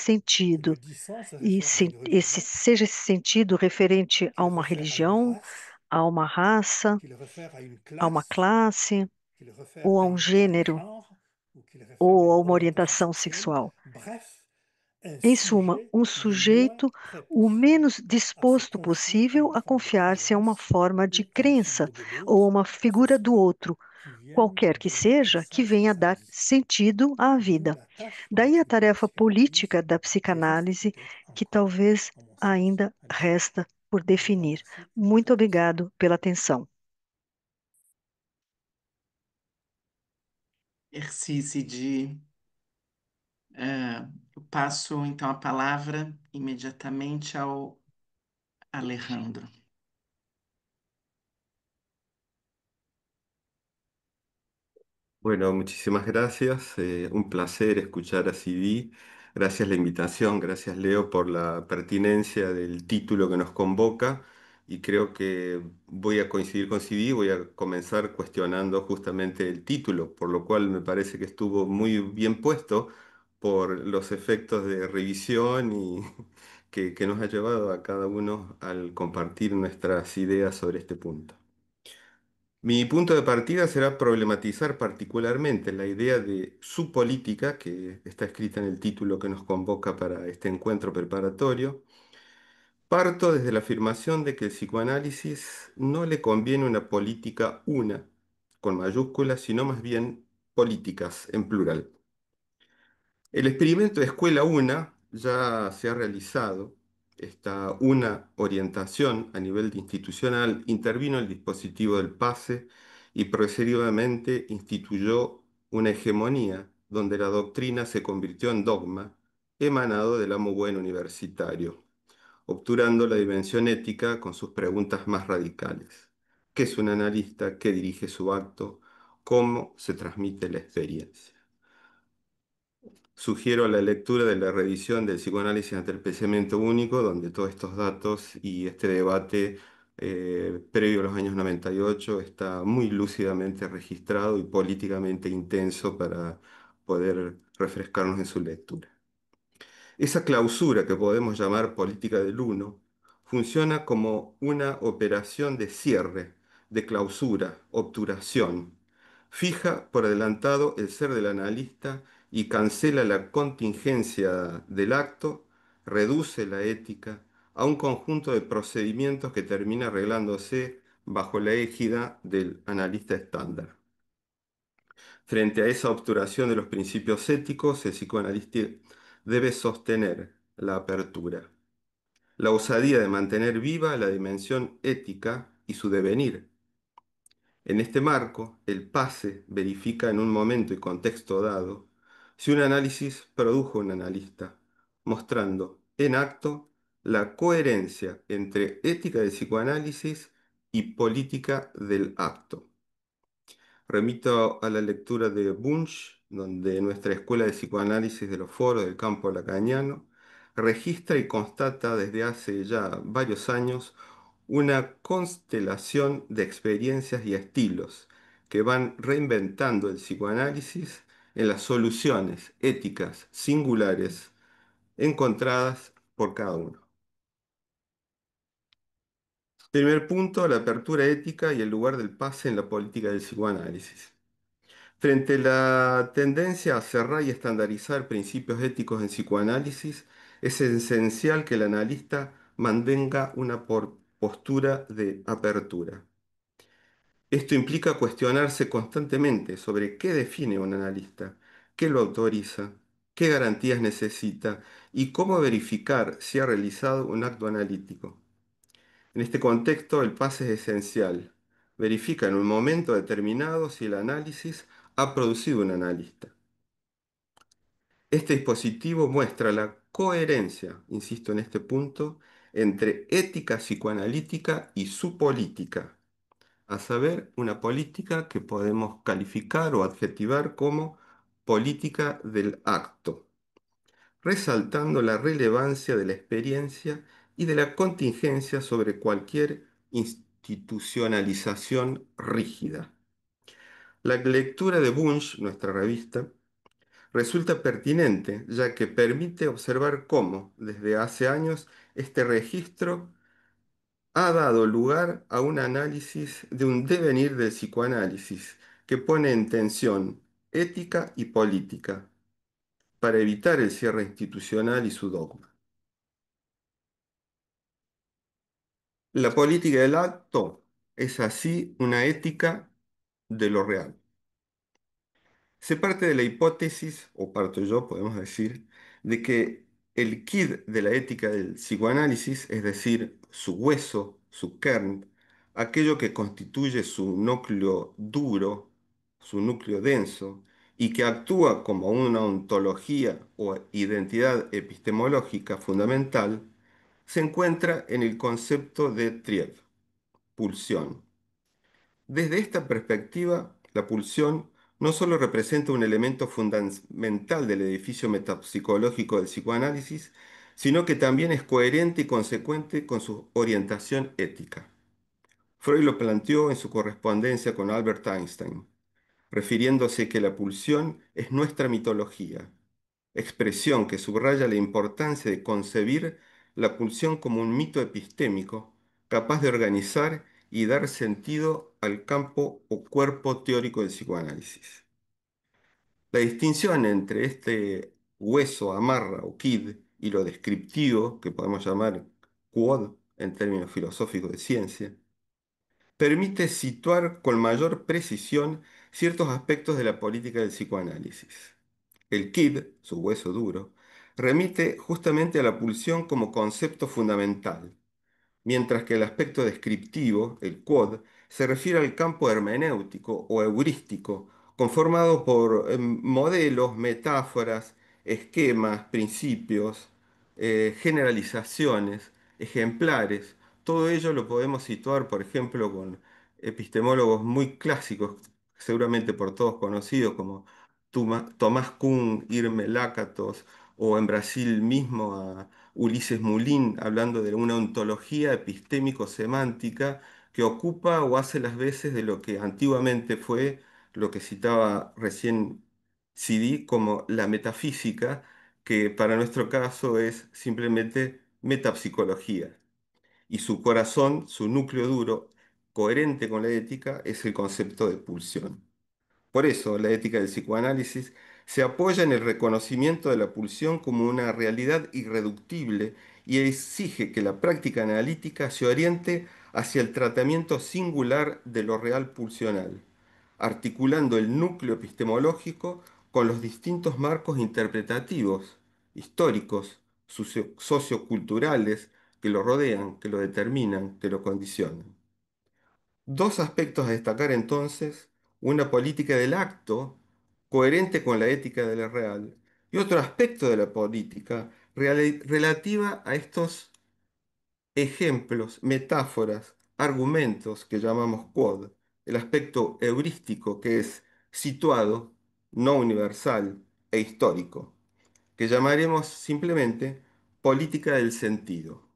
Que le sentido. dissent se E réfère à une religion, seja esse sentido referente a qu'il uma réfère à une religião, race, a uma raça, qu'il réfère à une a uma classe, classe, qu'il réfère ou a à un gênero, genre, ou qu'il réfère à ou a une uma orientation orientação sexuelle. sexual. Bref, un Em suma, sujet um le moins sujeito prêt o possible menos à se disposto confier à possível une a forme de confiar-se a uma croyance forma de ou à une crença figure de ou a l'autre, uma que ce figura do soit, outro, qui vienne qualquer que donner un seja, que sens à venha sa dar vie. sentido à D'où vida. la tâche Daí a politique de la tarefa psychanalyse política da qui reste psicanálise, peut-être que encore, talvez à mon sens, ainda à définir. resta por Je vous definir. remercie de votre Muito attention. obrigado pela atenção. Merci, Sidi. Eu passo então a palavra imediatamente ao Alejandro. Bueno, muchísimas gracias. Un placer escuchar a CD. Gracias la invitación, gracias Leo por la pertinencia del título que nos convoca y creo que voy a coincidir con CD, voy a comenzar cuestionando justamente el título, por lo cual me parece que estuvo muy bien puesto por los efectos de revisión y que nos ha llevado a cada uno al compartir nuestras ideas sobre este punto. Mi punto de partida será problematizar particularmente la idea de su política, que está escrita en el título que nos convoca para este encuentro preparatorio. Parto desde la afirmación de que el psicoanálisis no le conviene una política una, con mayúsculas, sino más bien políticas en plural. El experimento de Escuela Una ya se ha realizado. Esta una orientación a nivel de institucional intervino el dispositivo del PASE y progresivamente instituyó una hegemonía donde la doctrina se convirtió en dogma emanado del amo buen universitario, obturando la dimensión ética con sus preguntas más radicales. ¿Qué es un analista? ¿Qué dirige su acto? ¿Cómo se transmite la experiencia? Sugiero la lectura de la revisión del psicoanálisis ante el pensamiento único, donde todos estos datos y este debate previo a los años 98, está muy lúcidamente registrado y políticamente intenso para poder refrescarnos en su lectura. Esa clausura que podemos llamar política del uno funciona como una operación de cierre, de clausura, obturación. Fija por adelantado el ser del analista y cancela la contingencia del acto, reduce la ética a un conjunto de procedimientos que termina arreglándose bajo la égida del analista estándar. Frente a esa obturación de los principios éticos, el psicoanalista debe sostener la apertura, la osadía de mantener viva la dimensión ética y su devenir. En este marco, el PASE verifica en un momento y contexto dado si un análisis produjo un analista, mostrando en acto la coherencia entre ética del psicoanálisis y política del acto. Remito a la lectura de Wunsch, donde nuestra Escuela de Psicoanálisis de los Foros del campo lacaniano registra y constata desde hace ya varios años una constelación de experiencias y estilos que van reinventando el psicoanálisis en las soluciones éticas singulares encontradas por cada uno. Primer punto, la apertura ética y el lugar del pase en la política del psicoanálisis. Frente a la tendencia a cerrar y estandarizar principios éticos en psicoanálisis, es esencial que el analista mantenga una postura de apertura. Esto implica cuestionarse constantemente sobre qué define un analista, qué lo autoriza, qué garantías necesita y cómo verificar si ha realizado un acto analítico. En este contexto, el pase es esencial. Verifica en un momento determinado si el análisis ha producido un analista. Este dispositivo muestra la coherencia, insisto en este punto, entre ética psicoanalítica y su política, a saber, una política que podemos calificar o adjetivar como política del acto, resaltando la relevancia de la experiencia y de la contingencia sobre cualquier institucionalización rígida. La lectura de Wunsch, nuestra revista, resulta pertinente, ya que permite observar cómo, desde hace años, este registro ha dado lugar a un análisis de un devenir del psicoanálisis que pone en tensión ética y política para evitar el cierre institucional y su dogma. La política del acto es así una ética de lo real. Se parte de la hipótesis, o parto yo, podemos decir, de que el quid de la ética del psicoanálisis, es decir, su hueso, su kern, aquello que constituye su núcleo duro, su núcleo denso, y que actúa como una ontología o identidad epistemológica fundamental, se encuentra en el concepto de Triev, pulsión. Desde esta perspectiva, la pulsión no solo representa un elemento fundamental del edificio metapsicológico del psicoanálisis, sino que también es coherente y consecuente con su orientación ética. Freud lo planteó en su correspondencia con Albert Einstein, refiriéndose que la pulsión es nuestra mitología, expresión que subraya la importancia de concebir la pulsión como un mito epistémico capaz de organizar y dar sentido al campo o cuerpo teórico del psicoanálisis. La distinción entre este hueso, amarra o quid y lo descriptivo, que podemos llamar quod en términos filosóficos de ciencia, permite situar con mayor precisión ciertos aspectos de la política del psicoanálisis. El quid, su hueso duro, remite justamente a la pulsión como concepto fundamental, mientras que el aspecto descriptivo, el quod, se refiere al campo hermenéutico o heurístico, conformado por modelos, metáforas, esquemas, principios, generalizaciones, ejemplares. Todo ello lo podemos situar, por ejemplo, con epistemólogos muy clásicos, seguramente por todos conocidos, como Tomás Kuhn, Irme Lakatos o en Brasil mismo a Ulises Mulin hablando de una ontología epistémico-semántica que ocupa o hace las veces de lo que antiguamente fue lo que citaba recién Sidi como la metafísica, que para nuestro caso es simplemente metapsicología. Y su corazón, su núcleo duro, coherente con la ética, es el concepto de pulsión. Por eso, la ética del psicoanálisis se apoya en el reconocimiento de la pulsión como una realidad irreductible y exige que la práctica analítica se oriente hacia el tratamiento singular de lo real pulsional, articulando el núcleo epistemológico con los distintos marcos interpretativos, históricos, socioculturales que lo rodean, que lo determinan, que lo condicionan. Dos aspectos a destacar entonces, una política del acto coherente con la ética de la real y otro aspecto de la política relativa a estos ejemplos, metáforas, argumentos que llamamos quod, el aspecto heurístico que es situado, no universal e histórico, que llamaremos simplemente política del sentido.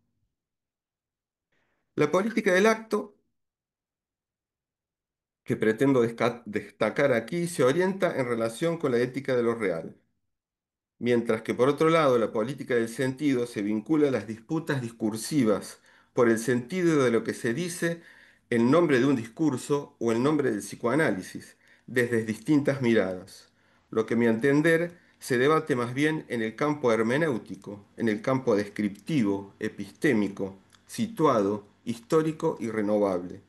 La política del acto que pretendo destacar aquí se orienta en relación con la ética de lo real, mientras que por otro lado la política del sentido se vincula a las disputas discursivas por el sentido de lo que se dice en nombre de un discurso o en nombre del psicoanálisis, desde distintas miradas, lo que a mi entender se debate más bien en el campo hermenéutico, en el campo descriptivo, epistémico, situado, histórico y renovable,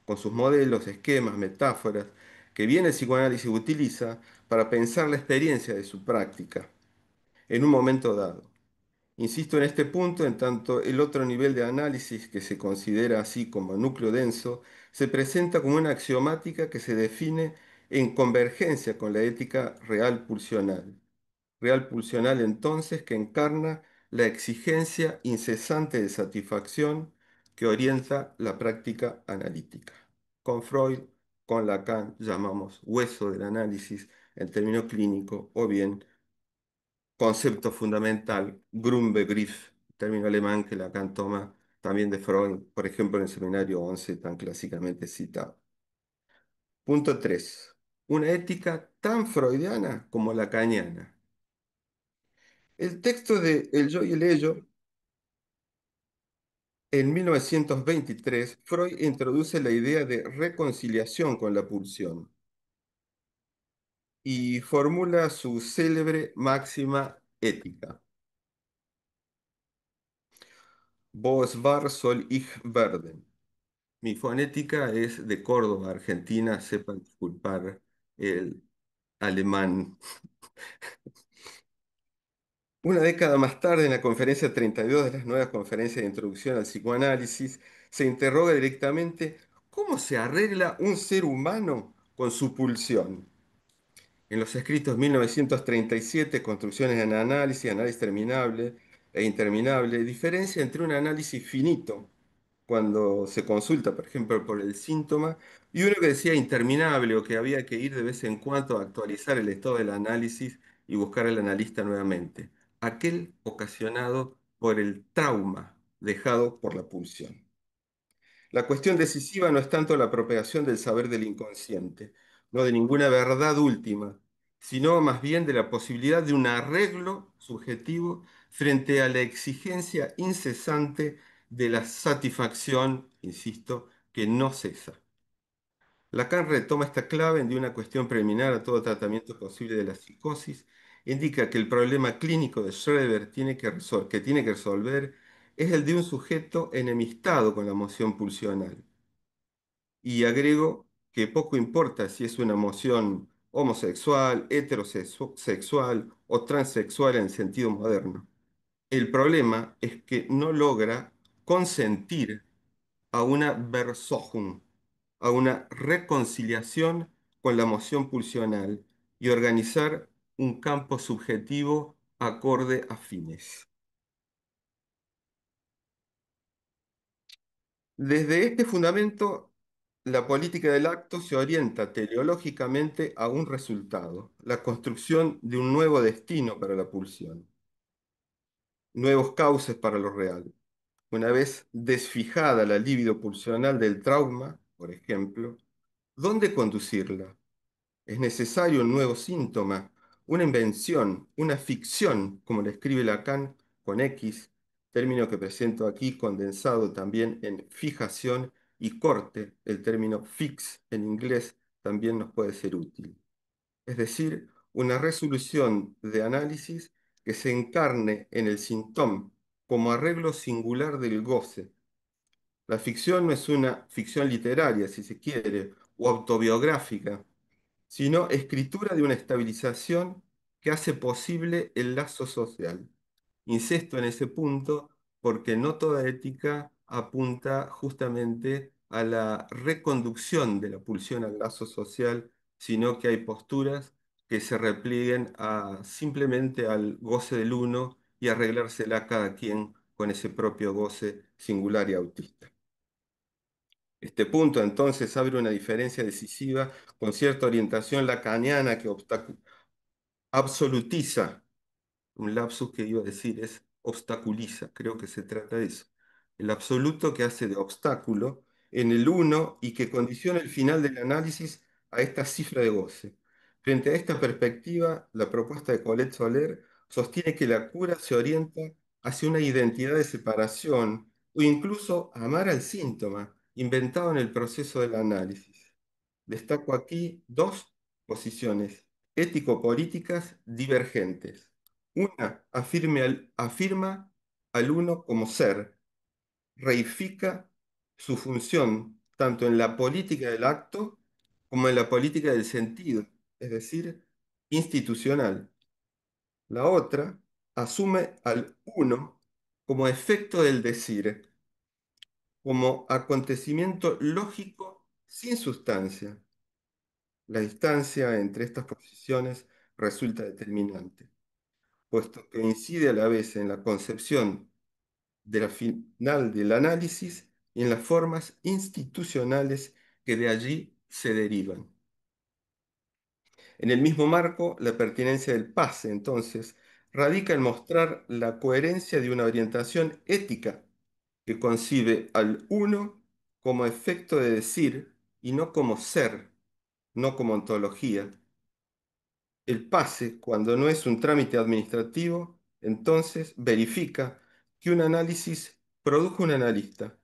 con sus modelos, esquemas, metáforas, que bien el psicoanálisis utiliza para pensar la experiencia de su práctica en un momento dado. Insisto en este punto, en tanto el otro nivel de análisis que se considera así como núcleo denso, se presenta como una axiomática que se define en convergencia con la ética real pulsional. Real pulsional entonces que encarna la exigencia incesante de satisfacción que orienta la práctica analítica. Con Freud, con Lacan llamamos hueso del análisis en término clínico o bien concepto fundamental, Grundbegriff, término alemán que Lacan toma también de Freud, por ejemplo, en el seminario 11, tan clásicamente citado. Punto 3. Una ética tan freudiana como lacaniana. El texto de El yo y el ello, en 1923, Freud introduce la idea de reconciliación con la pulsión y formula su célebre máxima ética. Vos war soll ich werden. Mi fonética es de Córdoba, Argentina, sepan disculpar el alemán. Una década más tarde, en la conferencia 32 de las nuevas conferencias de introducción al psicoanálisis, se interroga directamente cómo se arregla un ser humano con su pulsión. En los escritos 1937, Construcciones en análisis, análisis terminable e interminable, diferencia entre un análisis finito, cuando se consulta, por ejemplo, por el síntoma, y uno que decía interminable o que había que ir de vez en cuando a actualizar el estado del análisis y buscar al analista nuevamente, aquel ocasionado por el trauma dejado por la pulsión. La cuestión decisiva no es tanto la apropiación del saber del inconsciente, no de ninguna verdad última, sino más bien de la posibilidad de un arreglo subjetivo frente a la exigencia incesante de la satisfacción, insisto, que no cesa. Lacan retoma esta clave de una cuestión preliminar a todo tratamiento posible de la psicosis, indica que el problema clínico de Schroeder que tiene que resolver es el de un sujeto enemistado con la emoción pulsional. Y agrego que poco importa si es una emoción homosexual, heterosexual o transexual en sentido moderno. El problema es que no logra consentir a una Versöhnung, a una reconciliación con la emoción pulsional y organizar un campo subjetivo acorde a fines. Desde este fundamento, la política del acto se orienta teleológicamente a un resultado, la construcción de un nuevo destino para la pulsión. nuevos cauces para lo real. Una vez desfijada la libido pulsional del trauma, por ejemplo, ¿dónde conducirla? Es necesario un nuevo síntoma, una invención, una ficción, como le escribe Lacan con X, término que presento aquí condensado también en fijación y corte, el término fix en inglés también nos puede ser útil. Es decir, una resolución de análisis que se encarne en el síntoma como arreglo singular del goce. La ficción no es una ficción literaria, si se quiere, o autobiográfica, sino escritura de una estabilización que hace posible el lazo social. Insisto en ese punto porque no toda ética apunta justamente a la reconducción de la pulsión al lazo social, sino que hay posturas que se replieguen simplemente al goce del uno y arreglársela cada quien con ese propio goce singular y autista. Este punto entonces abre una diferencia decisiva con cierta orientación lacaniana que absolutiza, un lapsus que iba a decir es obstaculiza, creo que se trata de eso. El absoluto que hace de obstáculo en el uno y que condiciona el final del análisis a esta cifra de goce. Frente a esta perspectiva, la propuesta de Colette Soler sostiene que la cura se orienta hacia una identidad de separación o incluso amar al síntoma inventado en el proceso del análisis. Destaco aquí dos posiciones ético-políticas divergentes. Una afirma al uno como ser, reifica su función tanto en la política del acto como en la política del sentido, es decir, institucional. La otra asume al uno como efecto del decir, como acontecimiento lógico sin sustancia. La distancia entre estas posiciones resulta determinante, puesto que incide a la vez en la concepción de la final del análisis y en las formas institucionales que de allí se derivan. En el mismo marco, la pertinencia del pase, entonces, radica en mostrar la coherencia de una orientación ética que concibe al uno como efecto de decir y no como ser, no como ontología. El pase, cuando no es un trámite administrativo, entonces verifica que un análisis produjo un analista,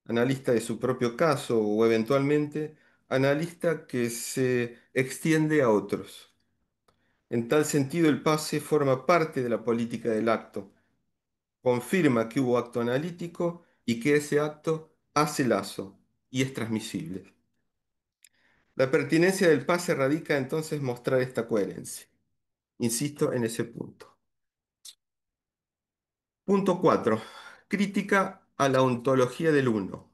analista de su propio caso o eventualmente analista que se extiende a otros. En tal sentido, el pase forma parte de la política del acto, confirma que hubo acto analítico y que ese acto hace lazo y es transmisible. La pertinencia del pase radica entonces mostrar esta coherencia. Insisto en ese punto. Punto 4. Crítica a la ontología del uno.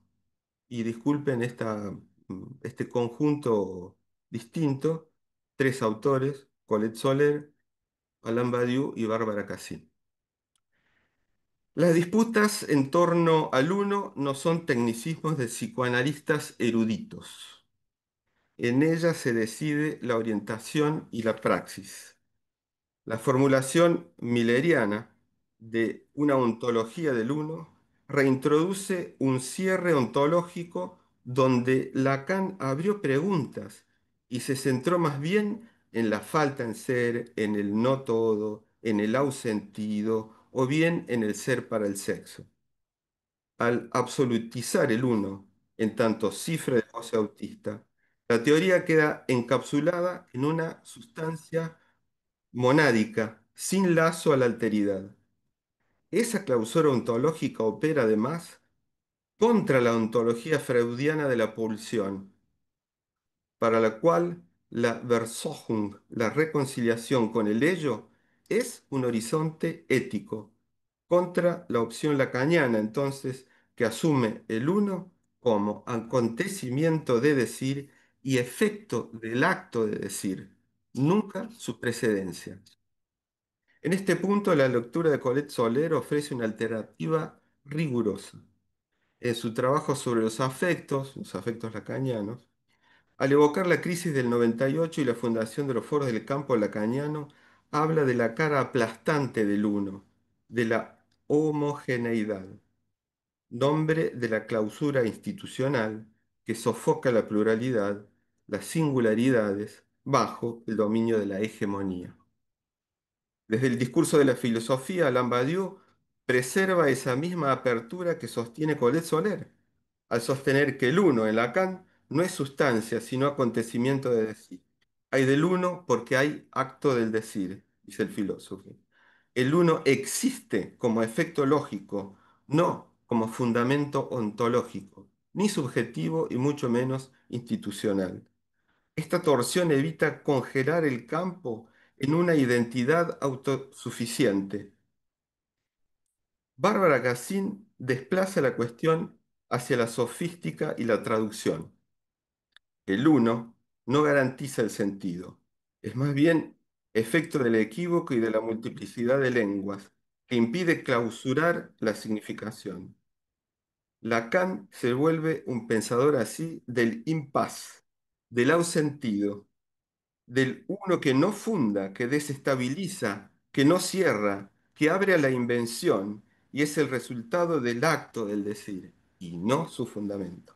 Y disculpen este conjunto distinto, tres autores, Colette Soler, Alain Badiou y Bárbara Cassin. Las disputas en torno al uno no son tecnicismos de psicoanalistas eruditos. En ellas se decide la orientación y la praxis. La formulación milleriana de una ontología del uno reintroduce un cierre ontológico donde Lacan abrió preguntas y se centró más bien en la falta en ser, en el no todo, en el ausentido o bien en el ser para el sexo. Al absolutizar el uno en tanto cifra de goce autista, la teoría queda encapsulada en una sustancia monádica, sin lazo a la alteridad. Esa clausura ontológica opera además contra la ontología freudiana de la pulsión, para la cual la Versuchung, la reconciliación con el ello, es un horizonte ético, contra la opción lacaniana, entonces, que asume el uno como acontecimiento de decir y efecto del acto de decir, nunca su precedencia. En este punto, la lectura de Colette Soler ofrece una alternativa rigurosa. En su trabajo sobre los afectos lacanianos, al evocar la crisis del 98 y la fundación de los foros del campo lacaniano, habla de la cara aplastante del uno, de la homogeneidad, nombre de la clausura institucional que sofoca la pluralidad, las singularidades, bajo el dominio de la hegemonía. Desde el discurso de la filosofía, Alain Badiou preserva esa misma apertura que sostiene Colette Soler, al sostener que el uno en Lacan no es sustancia, sino acontecimiento de decir. Hay del uno porque hay acto del decir, dice el filósofo. El uno existe como efecto lógico, no como fundamento ontológico, ni subjetivo y mucho menos institucional. Esta torsión evita congelar el campo en una identidad autosuficiente. Bárbara Cassin desplaza la cuestión hacia la sofística y la traducción. El uno no garantiza el sentido, es más bien efecto del equívoco y de la multiplicidad de lenguas, que impide clausurar la significación. Lacan se vuelve un pensador así del impas, del ausentido, del uno que no funda, que desestabiliza, que no cierra, que abre a la invención y es el resultado del acto del decir y no su fundamento.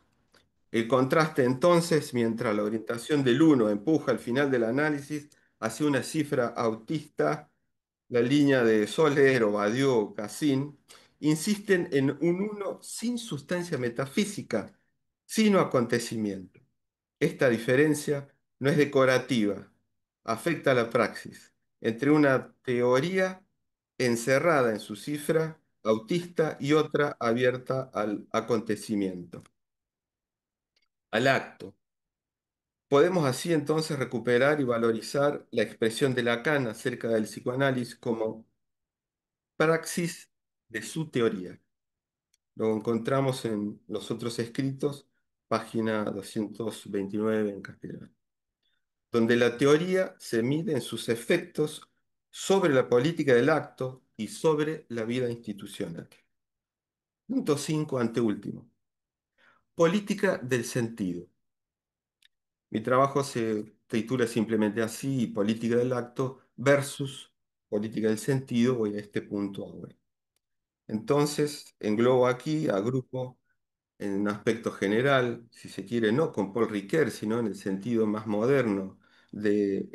El contraste entonces, mientras la orientación del uno empuja al final del análisis hacia una cifra autista, la línea de Soler o Badiou o Cassin, insisten en un uno sin sustancia metafísica, sino acontecimiento. Esta diferencia no es decorativa, afecta a la praxis, entre una teoría encerrada en su cifra autista y otra abierta al acontecimiento, al acto. Podemos así entonces recuperar y valorizar la expresión de Lacan acerca del psicoanálisis como praxis de su teoría. Lo encontramos en los otros escritos, página 229 en castellano, donde la teoría se mide en sus efectos sobre la política del acto y sobre la vida institucional. Punto 5, anteúltimo. Política del sentido. Mi trabajo se titula simplemente así, política del acto versus política del sentido. Voy a este punto ahora. Entonces, englobo aquí, agrupo en un aspecto general, si se quiere, no con Paul Ricoeur, sino en el sentido más moderno de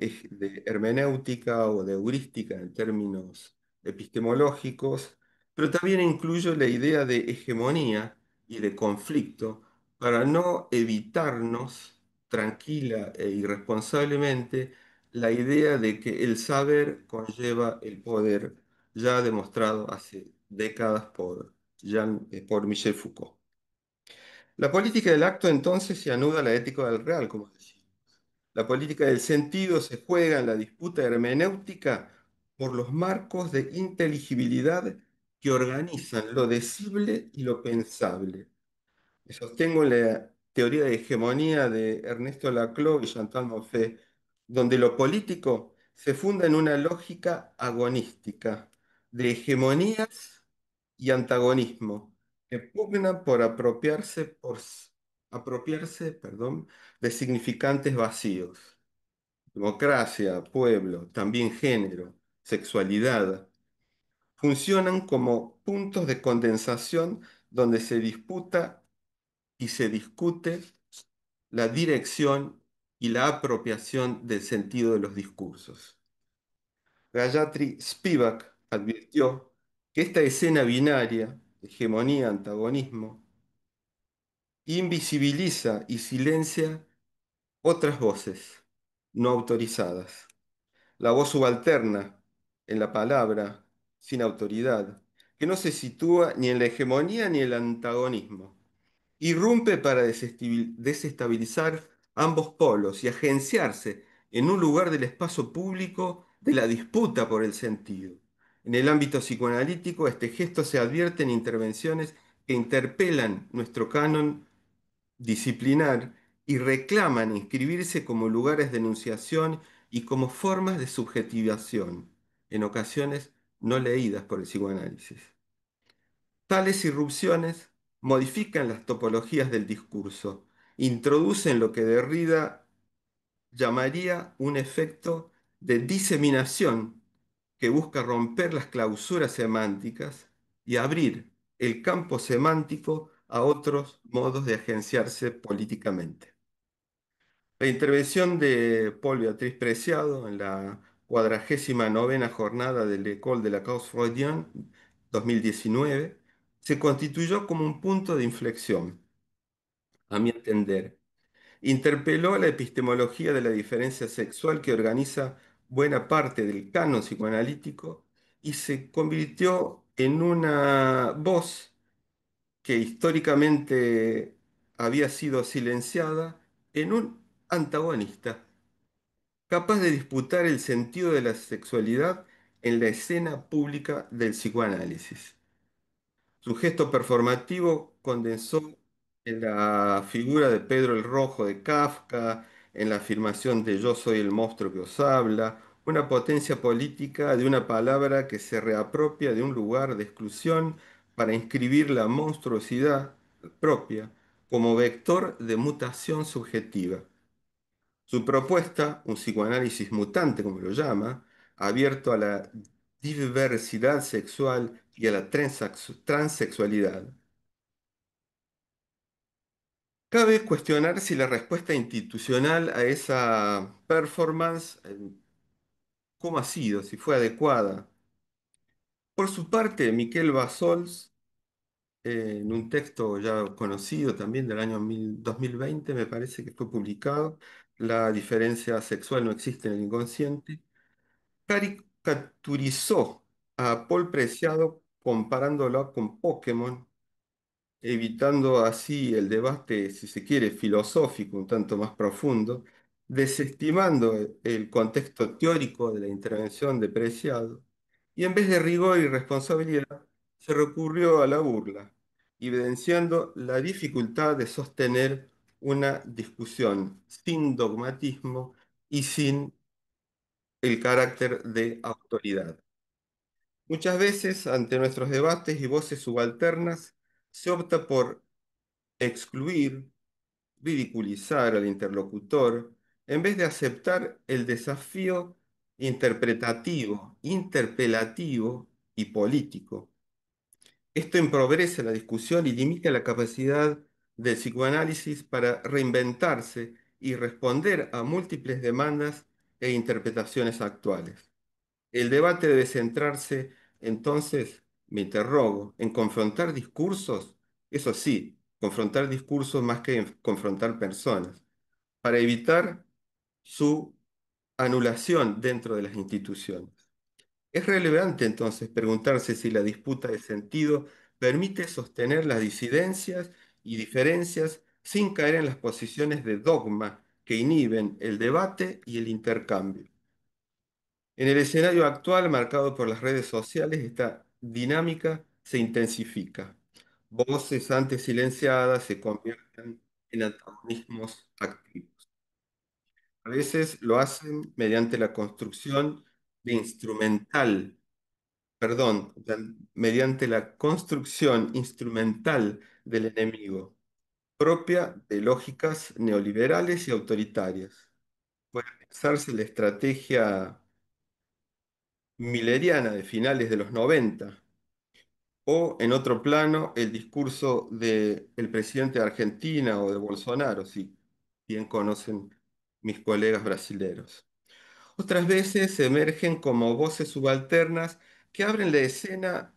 hermenéutica o de heurística en términos epistemológicos, pero también incluyo la idea de hegemonía y de conflicto para no evitarnos tranquila e irresponsablemente la idea de que el saber conlleva el poder, ya demostrado hace décadas por Michel Foucault. La política del acto entonces se anuda a la ética del real, como decía. La política del sentido se juega en la disputa hermenéutica por los marcos de inteligibilidad que organizan lo decible y lo pensable. Me sostengo en la teoría de hegemonía de Ernesto Laclau y Chantal Mouffe, donde lo político se funda en una lógica agonística de hegemonías y antagonismo que pugnan por apropiarse, perdón, de significantes vacíos. Democracia, pueblo, también género, sexualidad, funcionan como puntos de condensación donde se disputa y se discute la dirección y la apropiación del sentido de los discursos. Gayatri Spivak advirtió que esta escena binaria, hegemonía-antagonismo, invisibiliza y silencia otras voces no autorizadas. La voz subalterna en la palabra, sin autoridad, que no se sitúa ni en la hegemonía ni en el antagonismo. Irrumpe para desestabilizar ambos polos y agenciarse en un lugar del espacio público de la disputa por el sentido. En el ámbito psicoanalítico, este gesto se advierte en intervenciones que interpelan nuestro canon disciplinar y reclaman inscribirse como lugares de enunciación y como formas de subjetivación, en ocasiones no leídas por el psicoanálisis. Tales irrupciones modifican las topologías del discurso, introducen lo que Derrida llamaría un efecto de diseminación que busca romper las clausuras semánticas y abrir el campo semántico a otros modos de agenciarse políticamente. La intervención de Paul Beatriz Preciado en la 49ª jornada del École de la Cause Freudienne 2019 se constituyó como un punto de inflexión, a mi entender. Interpeló la epistemología de la diferencia sexual que organiza buena parte del canon psicoanalítico y se convirtió en una voz que históricamente había sido silenciada en un antagonista, capaz de disputar el sentido de la sexualidad en la escena pública del psicoanálisis. Su gesto performativo condensó en la figura de Pedro el Rojo de Kafka, en la afirmación de yo soy el monstruo que os habla, una potencia política de una palabra que se reapropia de un lugar de exclusión para inscribir la monstruosidad propia como vector de mutación subjetiva. Su propuesta, un psicoanálisis mutante, como lo llama, abierto a la diversidad sexual y a la transexualidad. Cabe cuestionar si la respuesta institucional a esa performance, cómo ha sido, si fue adecuada. Por su parte, Miquel Bassols, en un texto ya conocido también del año 2020, me parece que fue publicado, La diferencia sexual no existe en el inconsciente, caricaturizó a Paul Preciado comparándolo con Pokémon, evitando así el debate, si se quiere, filosófico, un tanto más profundo, desestimando el contexto teórico de la intervención de Preciado, y en vez de rigor y responsabilidad, se recurrió a la burla, evidenciando la dificultad de sostener una discusión sin dogmatismo y sin el carácter de autoridad. Muchas veces, ante nuestros debates y voces subalternas, se opta por excluir, ridiculizar al interlocutor, en vez de aceptar el desafío interpretativo, interpelativo y político. Esto empobrece la discusión y limita la capacidad del psicoanálisis para reinventarse y responder a múltiples demandas e interpretaciones actuales. El debate debe centrarse, entonces, me interrogo, en confrontar discursos, eso sí, confrontar discursos más que en confrontar personas, para evitar su anulación dentro de las instituciones. Es relevante entonces preguntarse si la disputa de sentido permite sostener las disidencias y diferencias sin caer en las posiciones de dogma que inhiben el debate y el intercambio. En el escenario actual, marcado por las redes sociales, esta dinámica se intensifica. Voces antes silenciadas se convierten en antagonismos activos. A veces lo hacen mediante la construcción de instrumental, perdón, mediante la construcción instrumental del enemigo, propia de lógicas neoliberales y autoritarias. Puede pensarse la estrategia milleriana de finales de los 90, o en otro plano el discurso del presidente de Argentina o de Bolsonaro, si bien conocen mis colegas brasileros. Otras veces emergen como voces subalternas que abren la escena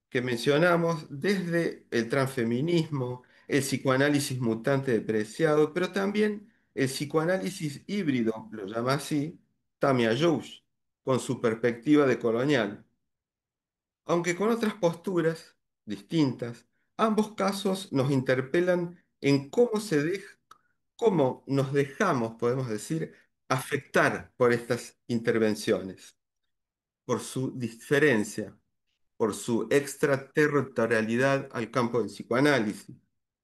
que mencionamos desde el transfeminismo, el psicoanálisis mutante de Preciado, pero también el psicoanálisis híbrido, lo llama así, Tamia Ayush, con su perspectiva de colonial. Aunque con otras posturas distintas, ambos casos nos interpelan en cómo nos dejamos, podemos decir, afectar por estas intervenciones, por su diferencia, por su extraterritorialidad al campo del psicoanálisis,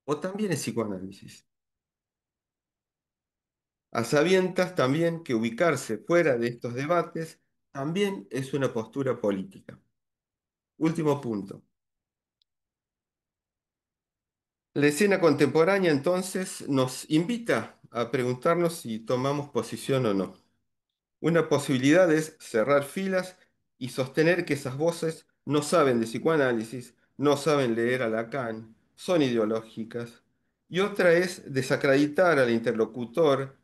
o también el psicoanálisis. A sabiendas también que ubicarse fuera de estos debates también es una postura política. Último punto. La escena contemporánea entonces nos invita a preguntarnos si tomamos posición o no. Una posibilidad es cerrar filas y sostener que esas voces no saben de psicoanálisis, no saben leer a Lacan, son ideológicas. Y otra es desacreditar al interlocutor,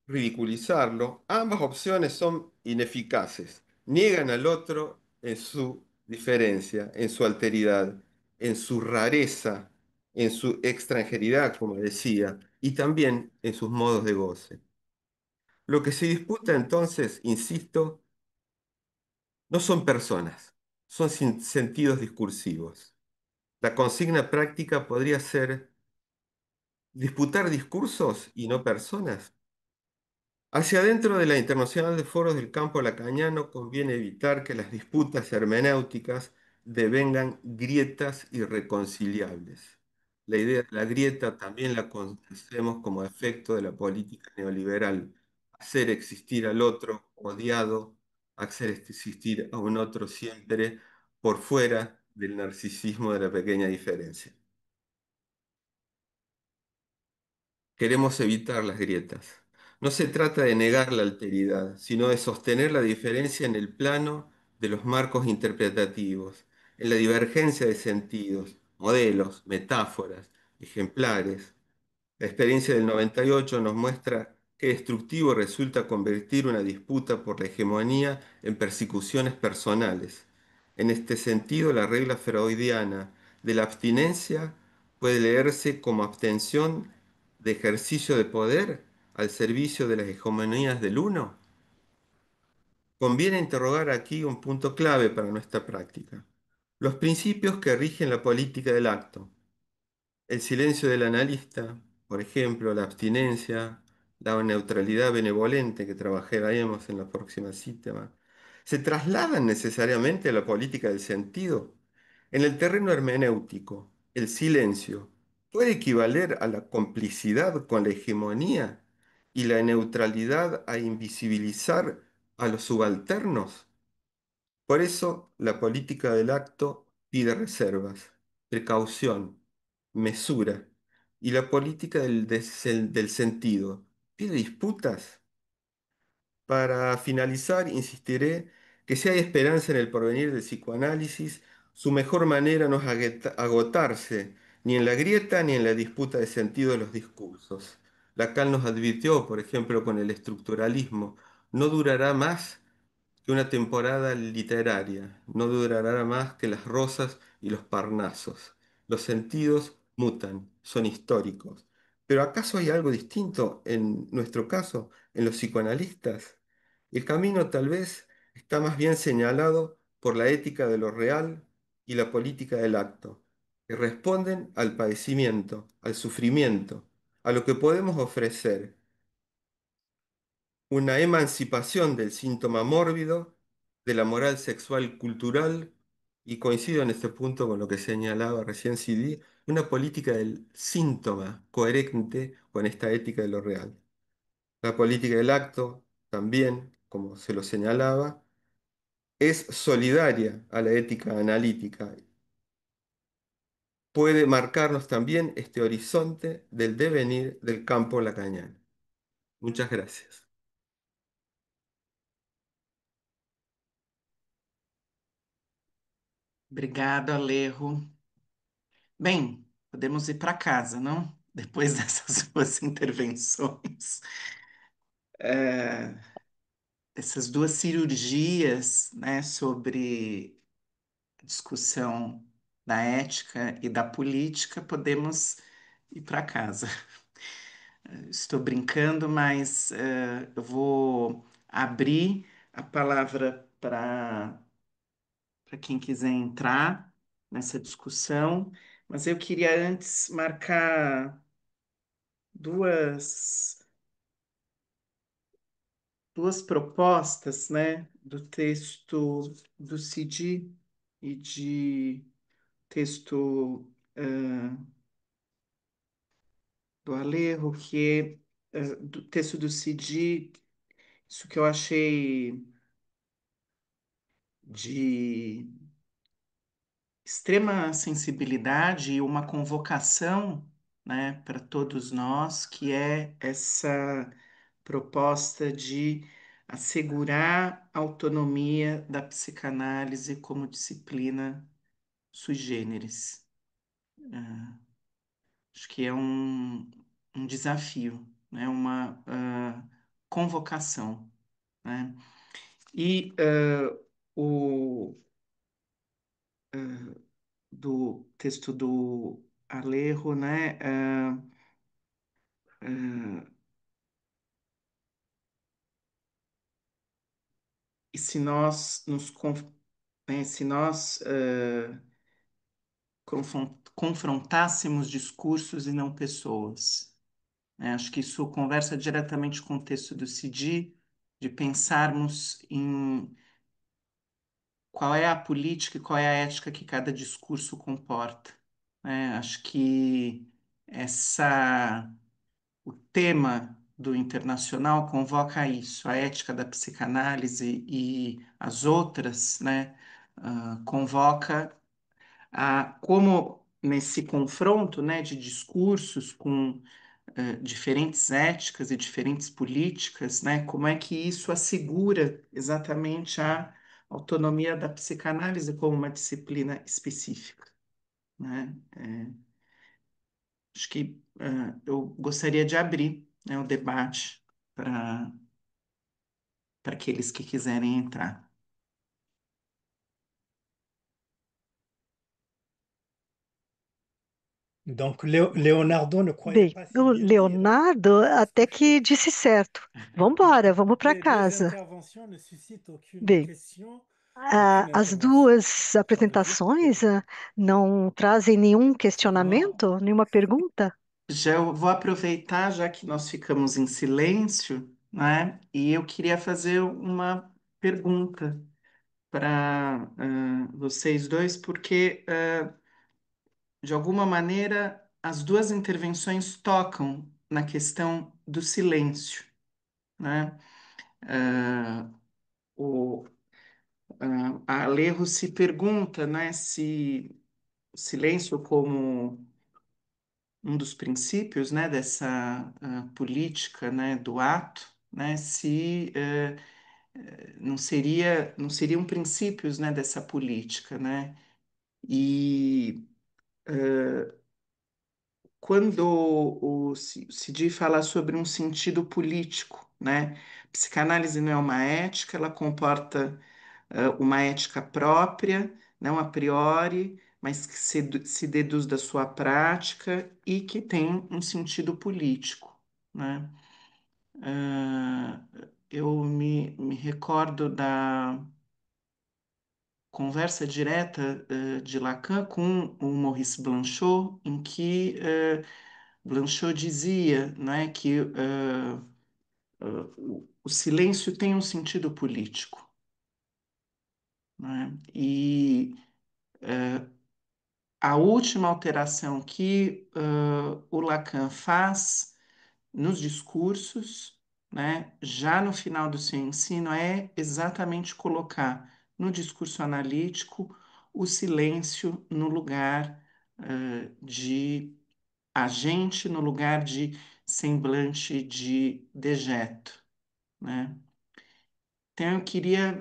ridiculizarlo. Ambas opciones son ineficaces. Niegan al otro en su diferencia, en su alteridad, en su rareza, en su extranjeridad, como decía, y también en sus modos de goce. Lo que se disputa entonces, insisto, no son personas, son sentidos discursivos. La consigna práctica podría ser disputar discursos y no personas. Hacia adentro de la Internacional de Foros del Campo Lacaniano conviene evitar que las disputas hermenéuticas devengan grietas irreconciliables. La idea de la grieta también la conocemos como efecto de la política neoliberal: hacer existir al otro odiado, hacer existir a un otro siempre por fuera del narcisismo de la pequeña diferencia. Queremos evitar las grietas. No se trata de negar la alteridad, sino de sostener la diferencia en el plano de los marcos interpretativos, en la divergencia de sentidos, modelos, metáforas, ejemplares. La experiencia del 98 nos muestra qué destructivo resulta convertir una disputa por la hegemonía en persecuciones personales. En este sentido, la regla freudiana de la abstinencia puede leerse como abstención de ejercicio de poder al servicio de las hegemonías del uno. Conviene interrogar aquí un punto clave para nuestra práctica: los principios que rigen la política del acto. El silencio del analista, por ejemplo, la abstinencia, la neutralidad benevolente que trabajaremos en la próxima cita, ¿se trasladan necesariamente a la política del sentido? En el terreno hermenéutico, el silencio puede equivaler a la complicidad con la hegemonía y la neutralidad a invisibilizar a los subalternos. Por eso, la política del acto pide reservas, precaución, mesura, y la política del sentido pide disputas. Para finalizar, insistiré que si hay esperanza en el porvenir del psicoanálisis, su mejor manera no es agotarse ni en la grieta ni en la disputa de sentido de los discursos. Lacan nos advirtió, por ejemplo, con el estructuralismo: no durará más que una temporada literaria, no durará más que las rosas y los parnasos. Los sentidos mutan, son históricos. Pero ¿acaso hay algo distinto en nuestro caso, en los psicoanalistas? El camino tal vez está más bien señalado por la ética de lo real y la política del acto, que responden al padecimiento, al sufrimiento, a lo que podemos ofrecer: una emancipación del síntoma mórbido, de la moral sexual cultural, y coincido en este punto con lo que señalaba recién CD, una política del síntoma coherente con esta ética de lo real. La política del acto también, como se lo señalaba, es solidaria a la ética analítica. Puede marcarnos también este horizonte del devenir del campo lacaniano. Muchas gracias. Obrigado, Alejo. Bem, podemos ir para casa, não? Depois dessas duas intervenções. Essas duas cirurgias, né, sobre a discussão da ética e da política, podemos ir para casa. Estou brincando, mas eu vou abrir a palavra para quem quiser entrar nessa discussão, mas eu queria antes marcar duas, duas propostas, né, do texto do Cid e de texto do Alejo, que é do texto do Cid, isso que eu achei de extrema sensibilidade e uma convocação, né, para todos nós, que é essa proposta de assegurar a autonomia da psicanálise como disciplina sui generis. Ah, acho que é um desafio, né? Uma convocação, né? E o do texto do Alejo, né? E se nós né, se nós confrontássemos discursos e não pessoas, né? Acho que isso conversa diretamente com o texto do Cidi, de pensarmos em qual é a política e qual é a ética que cada discurso comporta, né? Acho que essa o tema do internacional convoca isso, a ética da psicanálise e as outras, né? Convoca a como nesse confronto, né, de discursos com diferentes éticas e diferentes políticas, né, como é que isso assegura exatamente a autonomia da psicanálise como uma disciplina específica, né? Acho que eu gostaria de abrir, né, o debate para aqueles que quiserem entrar. Donc, Leonardo ne croyait Bem, pas si o bien dire, hein. Leonardo até que disse certo. Vamos embora, vamos para Les casa. interventions ne suscitent aucune Bem, question, aucune as intervention. duas Ça veut dire apresentações que não trazem nenhum non, questionamento, nenhuma pergunta? Já eu vou aproveitar, já que nós ficamos em silêncio, né? E eu queria fazer uma pergunta para vocês dois, porque de alguma maneira as duas intervenções tocam na questão do silêncio, né? Ah, o, a Alejo se pergunta, né, se o silêncio como um dos princípios, né, dessa política, né, do ato, né, se não seriam princípios, né, dessa política, né? E quando o Cidi fala sobre um sentido político, né? Psicanálise não é uma ética, ela comporta uma ética própria, não a priori, mas que se deduz da sua prática e que tem um sentido político, né? Ah, eu me recordo da conversa direta de Lacan com o Maurice Blanchot, em que Blanchot dizia, né, que o silêncio tem um sentido político, né? E a última alteração que o Lacan faz nos discursos, né, já no final do seu ensino, é exatamente colocar no discurso analítico o silêncio no lugar de agente, no lugar de semblante de dejeto, né? Então, eu queria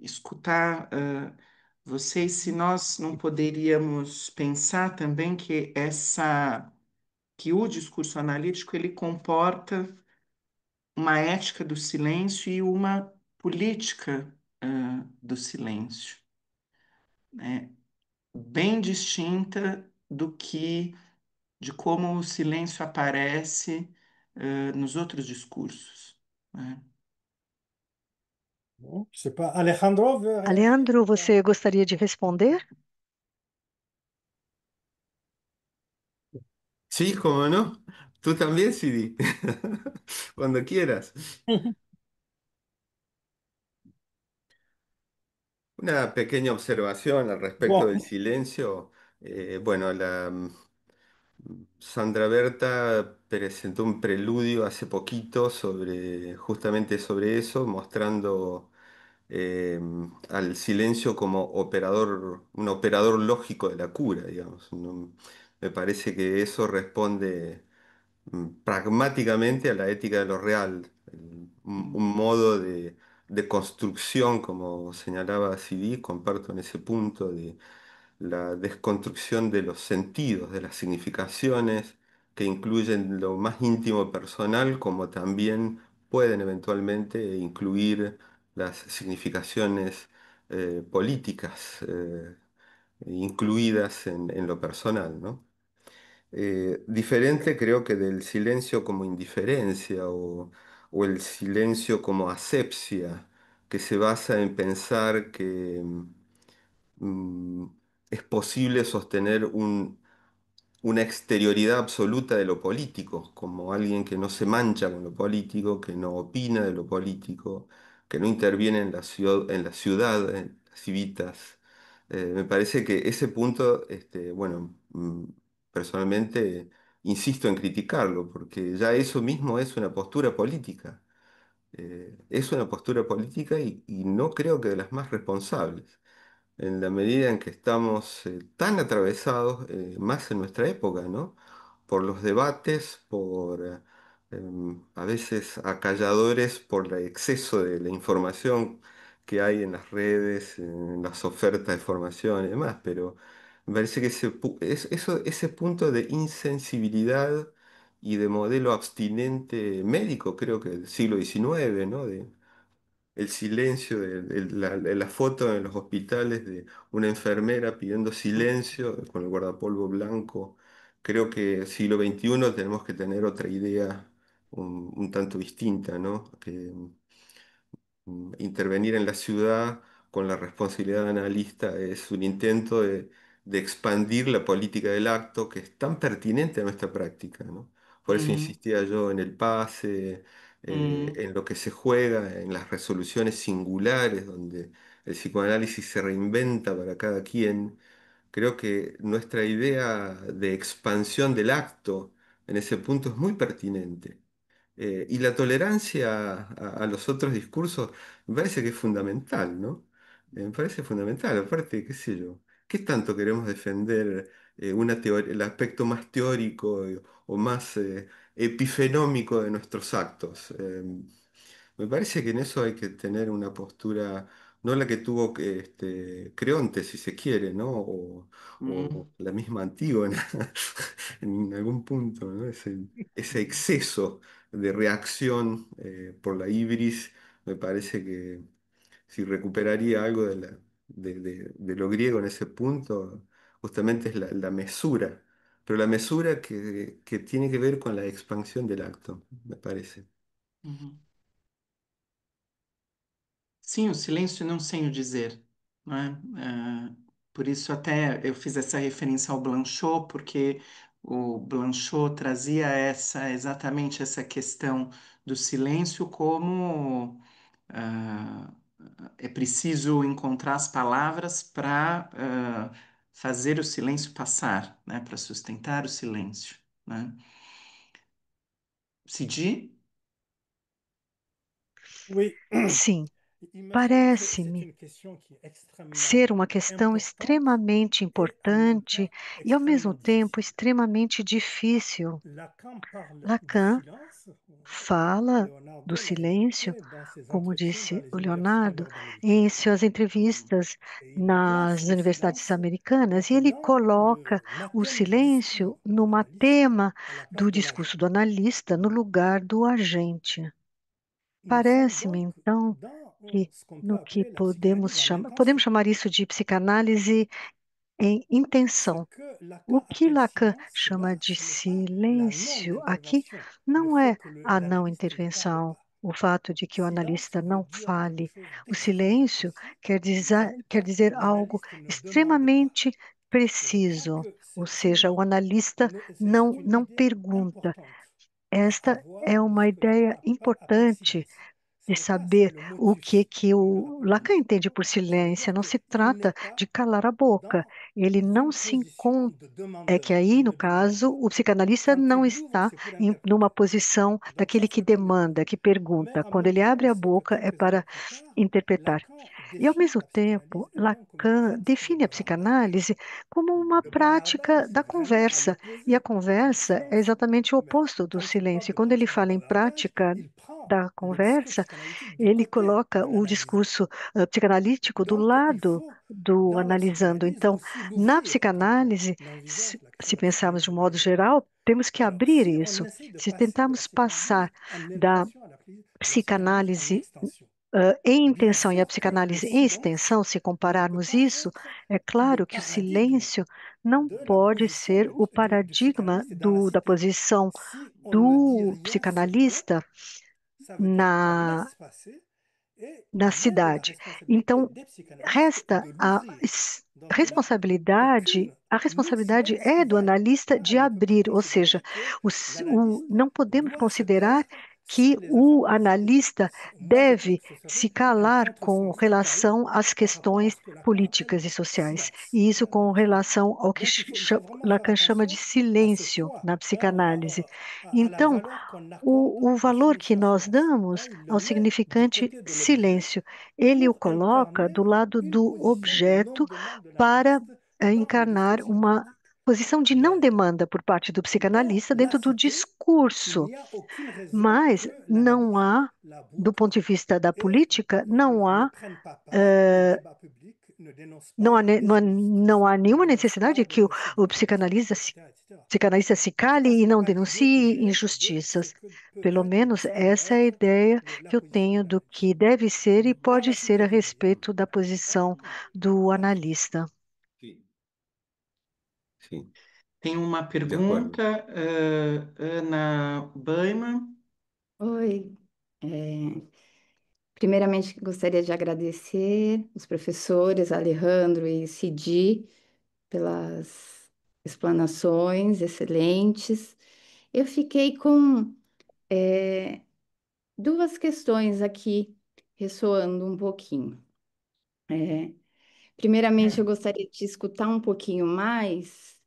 escutar vocês se nós não poderíamos pensar também que o discurso analítico ele comporta uma ética do silêncio e uma política do silêncio, né? Bem distinta do que de como o silêncio aparece nos outros discursos, né? bon, je sais pas. Alejandro veut réagir Aleandro, ou pas? você gostaria de responder? Sí, cómo no. Tú también, Siri. Cuando quieras. Una pequeña observación al respecto del Bon, silencio. Bueno, Sandra Berta presentó un preludio hace poquito sobre justamente sobre eso, mostrando eh, al silencio como operador, un operador lógico de la cura, digamos. Me parece que eso responde pragmáticamente a la ética de lo real. un modo de construcción, como señalaba CD, comparto en ese punto de la desconstrucción de los sentidos, de las significaciones que incluyen lo más íntimo personal, como también pueden eventualmente incluir las significaciones políticas incluidas en lo personal, ¿no? Diferente creo que del silencio como indiferencia o el silencio como asepsia, que se basa en pensar que mm, es posible sostener una exterioridad absoluta de lo político, como alguien que no se mancha con lo político, que no opina de lo político, que no interviene en la ciudad, en las civitas. Me parece que ese punto, bueno, personalmente insisto en criticarlo, porque ya eso mismo es una postura política. Es una postura política y no creo que de las más responsables en la medida en que estamos tan atravesados, más en nuestra época, ¿no? Por los debates, por a veces acalladores, por el exceso de la información que hay en las redes, en las ofertas de formación y demás, pero me parece que ese punto de insensibilidad y de modelo abstinente médico, creo que del siglo XIX, ¿no? El silencio, la foto en los hospitales de una enfermera pidiendo silencio con el guardapolvo blanco. Creo que siglo XXI tenemos que tener otra idea un tanto distinta, ¿no? Que intervenir en la ciudad con la responsabilidad de analista es un intento de expandir la política del acto que es tan pertinente a nuestra práctica, ¿no? Por eso Uhum, insistía yo en el pase, uhum, en lo que se juega, en las resoluciones singulares, donde el psicoanálisis se reinventa para cada quien. Creo que nuestra idea de expansión del acto en ese punto es muy pertinente. Y la tolerancia a los otros discursos me parece que es fundamental, ¿no? Me parece fundamental. Aparte, qué sé yo, ¿qué tanto queremos defender el aspecto más teórico o más epifenómico de nuestros actos? Me parece que en eso hay que tener una postura, no la que tuvo Creonte, si se quiere, ¿no? O uhum, la misma Antígona, en algún punto, ¿no? Ese exceso de reacción por la ibris, me parece que si recuperaría algo de lo griego en ese punto, justamente es la mesura, pero la mesura que tiene que ver con la expansión del acto, me parece. uhum. Sim, o silêncio não sem o dizer, não é? Por isso até eu fiz essa referência ao Blanchot, porque o Blanchot trazia exatamente essa questão do silêncio como ah, é preciso encontrar as palavras para fazer o silêncio passar, né? Para sustentar o silêncio, né? Sidi? Oui, Sim, il me semble que c'est parece-me une question qui est extrêmement ser uma questão importante extremamente et en même importante temps e, ao mesmo extrêmement tempo, difficile. extremamente difícil. Lacan parle du Lacan silence, fala do Leonardo l'a silêncio, évoqué dans ses como entretiens dans disse les o universités Leonardo, nord-américaines. em suas entrevistas Et il nas place le universidades silence americanas, e donc ele dans coloca un o thème du discours silêncio de numa l'analyste tema à la place do de l'agent. discurso do analista no lugar do agente. Nous sommes Parece-me, donc então, dans que ce qu'on peut no que appeler la psychanalyse en podemos intention. chamar isso de psicanálise em Ce intenção. que O Lacan que appelle Lacan silence, chama là, de ce n'est pas la silêncio aqui non-intervention, le não fait é que a não l'analyste ne parle intervenção, pas. o fato de que o Silence analista veut não dire quelque fale. chose O d'extrêmement silêncio précis, quer tant que dizer algo l'analyste ne demande pas. extremamente Et je crois preciso, que ou c'est seja, o analista c'est une não idée pergunta. importante à Esta é avoir de uma ce que Lacan ideia appelle importante silence. Ce de n'est pas c'est saber le o motus, que comme le o Lacan rappelle entende por Ça veut silêncio. dire Não se qu'il n'est trata pas de calar a boca. dans Ele não une se position encontra. de É que demandeur. aí, Il no ne demande caso, pas. o psicanalista Quand não il ouvre, está c'est pour numa interpréter. posição Donc ça, daquele c'est que le premier point. demanda, que Mais pergunta. en Quando même ele temps, abre on a sait que boca é quelques années para plus tard, interpretar. Lacan E, ao défini mesmo la tempo, psychanalyse elle-même comme une Lacan pratique define a verbale. psicanálise como uma Le barabbas, prática c'est da vraiment à conversa. E a l'opposé du conversa é silence. exatamente o Mais oposto do quand il parle silêncio. E de quando ele pratique du fala em bavardage, prática il prend da le discours conversa, psychanalytique du ele côté coloca de o l'analysant. discurso psicanalítico do Donc, il lado faut, do dans la analisando. psychanalyse, Então, aussi na l'ouvrir quand psicanálise, on se, envisage la question se de la pensarmos de psychanalyse um modo vulgaire. geral, temos que Alors, abrir si on isso. essaie de Se passer de la tentarmos psychanalyse passar en da intention à la psychanalyse en psicanálise extension, em bien intenção e a sûr que le psicanálise em silence extensão, se ne peut compararmos pas isso, être é le claro que o paradigme silêncio não de la pode position ser o du paradigma psychanalyste dans la da cité. posição Si on ne dit do rien, c'est bon, psicanalista ça veut dire qu'on na, laisse passer et na il est de la cidade. responsabilité Então, des psychanalystes resta de l'ouvrir. Donc là, a responsabilidade nuance é qui do vaille. analista On de ne peut pas abrir, ou considérer seja, que l'analyste não podemos doit se considerar taire que sur les affaires o de la cité. analista Moi, je trouve deve que ce se serait un calar com contresens total relação às par rapport à questões ce que Lacan appelle políticas e sociais, silence. e isso com relação ao que Donc, il faut vraiment faire Lacan chama de attention à ce silêncio poids, na hein, psicanálise. à la Então, valeur qu'on accorde o au valor que signifiant nós silence. damos Hein, il le ao met du significante côté de l'objet silêncio, ele o pour coloca do incarner lado une do position de objeto non-demande de para l'analyste dans le discours encarnar uma psychanalytique. posição de não Mais demanda por parte do dans psicanalista la dentro do cité, il discurso, n'y a aucune raison mas que não l'analyste há, la do boucle ponto de vista da et política, não ne há, prenne pas part au eh, débat public, ne dénonce pas des não há injustices, ne nenhuma dénonce necessidade pas que des o sous-dividences, psicanalista etc., etc. psicanalista se En tout cas, cale ce e n'est não pas l'idée que denuncie j'ai de ce injustiças. que peut Pelo être ou menos ce que doit essa é a être ideia la que eu position de tenho do l'analyste. que deve ser e Dans pode la ser a cité vulgaire, respeito da posição do analista. Sí, sí, Tem uma de acuerdo. pergunta, Ana Baiman. Oi. É, primeiramente, gostaria de agradecer os professores Alejandro e Cidi pelas explanações excelentes. Eu fiquei com duas questões aqui ressoando um pouquinho. É, primeiramente, eu gostaria de escutar um pouquinho mais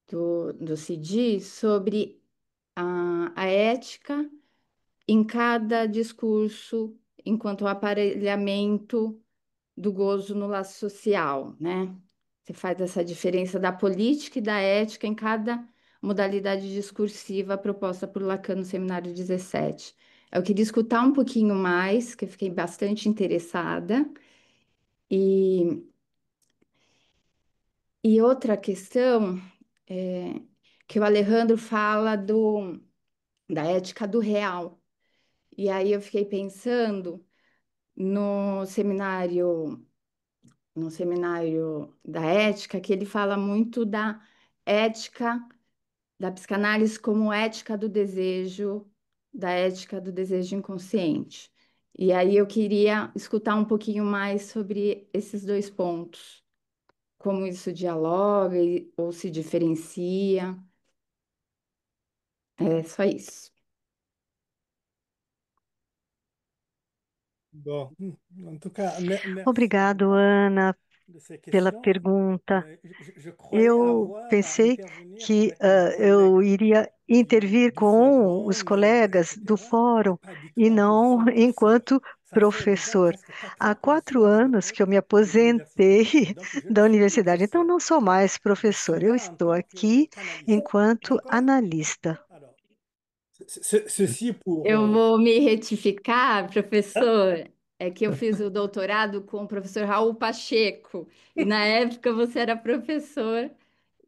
do Cidi sobre a ética em cada discurso enquanto aparelhamento do gozo no laço social, né? Você faz essa diferença da política e da ética em cada modalidade discursiva proposta por Lacan no Seminário 17. Eu queria escutar um pouquinho mais, que eu fiquei bastante interessada. E, e outra questão é que o Alejandro fala da ética do real. E aí eu fiquei pensando no seminário da ética, que ele fala muito da ética da psicanálise como ética do desejo, da ética do desejo inconsciente. E aí eu queria escutar um pouquinho mais sobre esses dois pontos, como isso dialoga ou se diferencia. É só isso. Bon, en tout cas, merci Obrigado, Ana, de ces pela questions. pergunta. Mais je croyais Eu avoir à pensei intervenir que avec mes eu collègues iria intervir du com os forum, colegas do etc., et fórum pas du tout e en não position de professeur. enquanto Ça fait déjà professor. presque 4 Há ans que je suis 4 anos que eu me de l'université. aposentei Donc, je ne da suis plus universidade, então professeur. não sou mais Je professor. suis Eu là en estou tant aqui qu'analyste. enquanto D'accord? analista. Alors, ceci pour... Eu vou me retificar, professor. É que eu fiz o doutorado com o professor Raul Pacheco, e na época você era professor,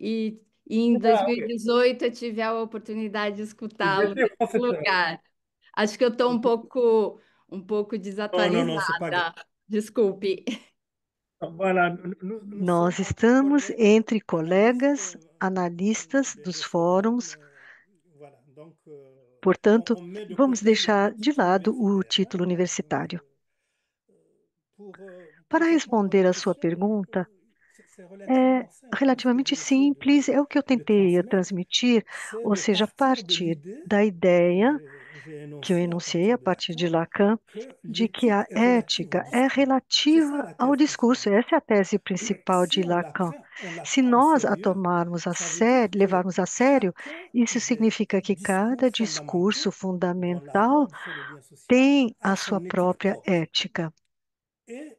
e em Ah, oui, 2018 eu tive a oportunidade de escutá-lo j'étais nesse professeur. lugar. Acho que eu estou um pouco Non, non, non, c'est pas grave. desatualizada. Desculpe. Voilà, nous sommes Nós entre estamos collègues, entre analystes colegas analistas des dos forums. fóruns. Voilà, donc Portanto, on met de vamos côté deixar le de titre lado o universitaire. título Hein, voilà, donc, universitário. pour Para répondre à responder votre à sua question, pergunta, c'est é relativement simple. Hein, ce que relativamente j'ai essayé simples, é o que eu de tentei transmettre, transmitir, c'est ou de seja, a partir de partir l'idée da que ideia j'ai que eu énoncée à enunciei a partir de partir de Lacan, Lacan, que de que l'éthique a est relative au ética é discours. C'est ça relativa la ao thèse discurso. principale. Essa é a tese principal Si de Lacan. on la Se prend au nós a sérieux, tomarmos a ça veut dire sério, que levarmos a sério, chacun isso des significa que discours cada discurso fondamentaux dont fundamental Lacan fait le lien social tem a a sua son éthique própria propre. ética. Et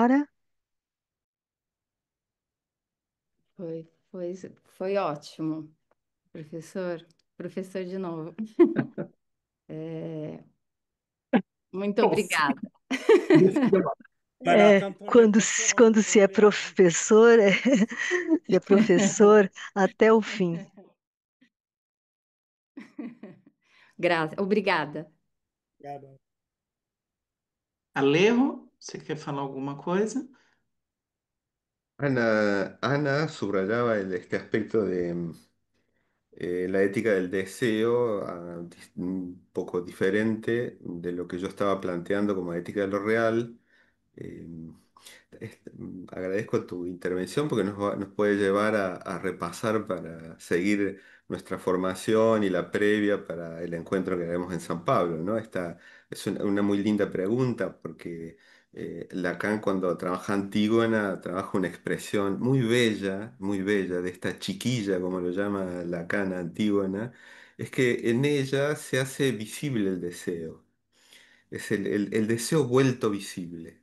clara. Foi, foi, foi ótimo, professor. Professor de novo. Muito Nossa, obrigada. voilà, É, quand on est professeur, on quando on se é fait un peu. professor, se é professor até o fim. Obrigada. Obrigado. Alejo, você quer falar alguma coisa? Ana subrayaba este aspecto de la ética del deseo, un poco diferente de lo que yo estaba planteando como ética de lo real. Eh, Agradezco tu intervención porque nos puede llevar a repasar para seguir nuestra formación y la previa para el encuentro que haremos en San Pablo, ¿no? Esta es una muy linda pregunta porque Lacan cuando trabaja Antígona trabaja una expresión muy bella de esta chiquilla, como lo llama Lacan a Antígona, es que en ella se hace visible el deseo, es el deseo vuelto visible.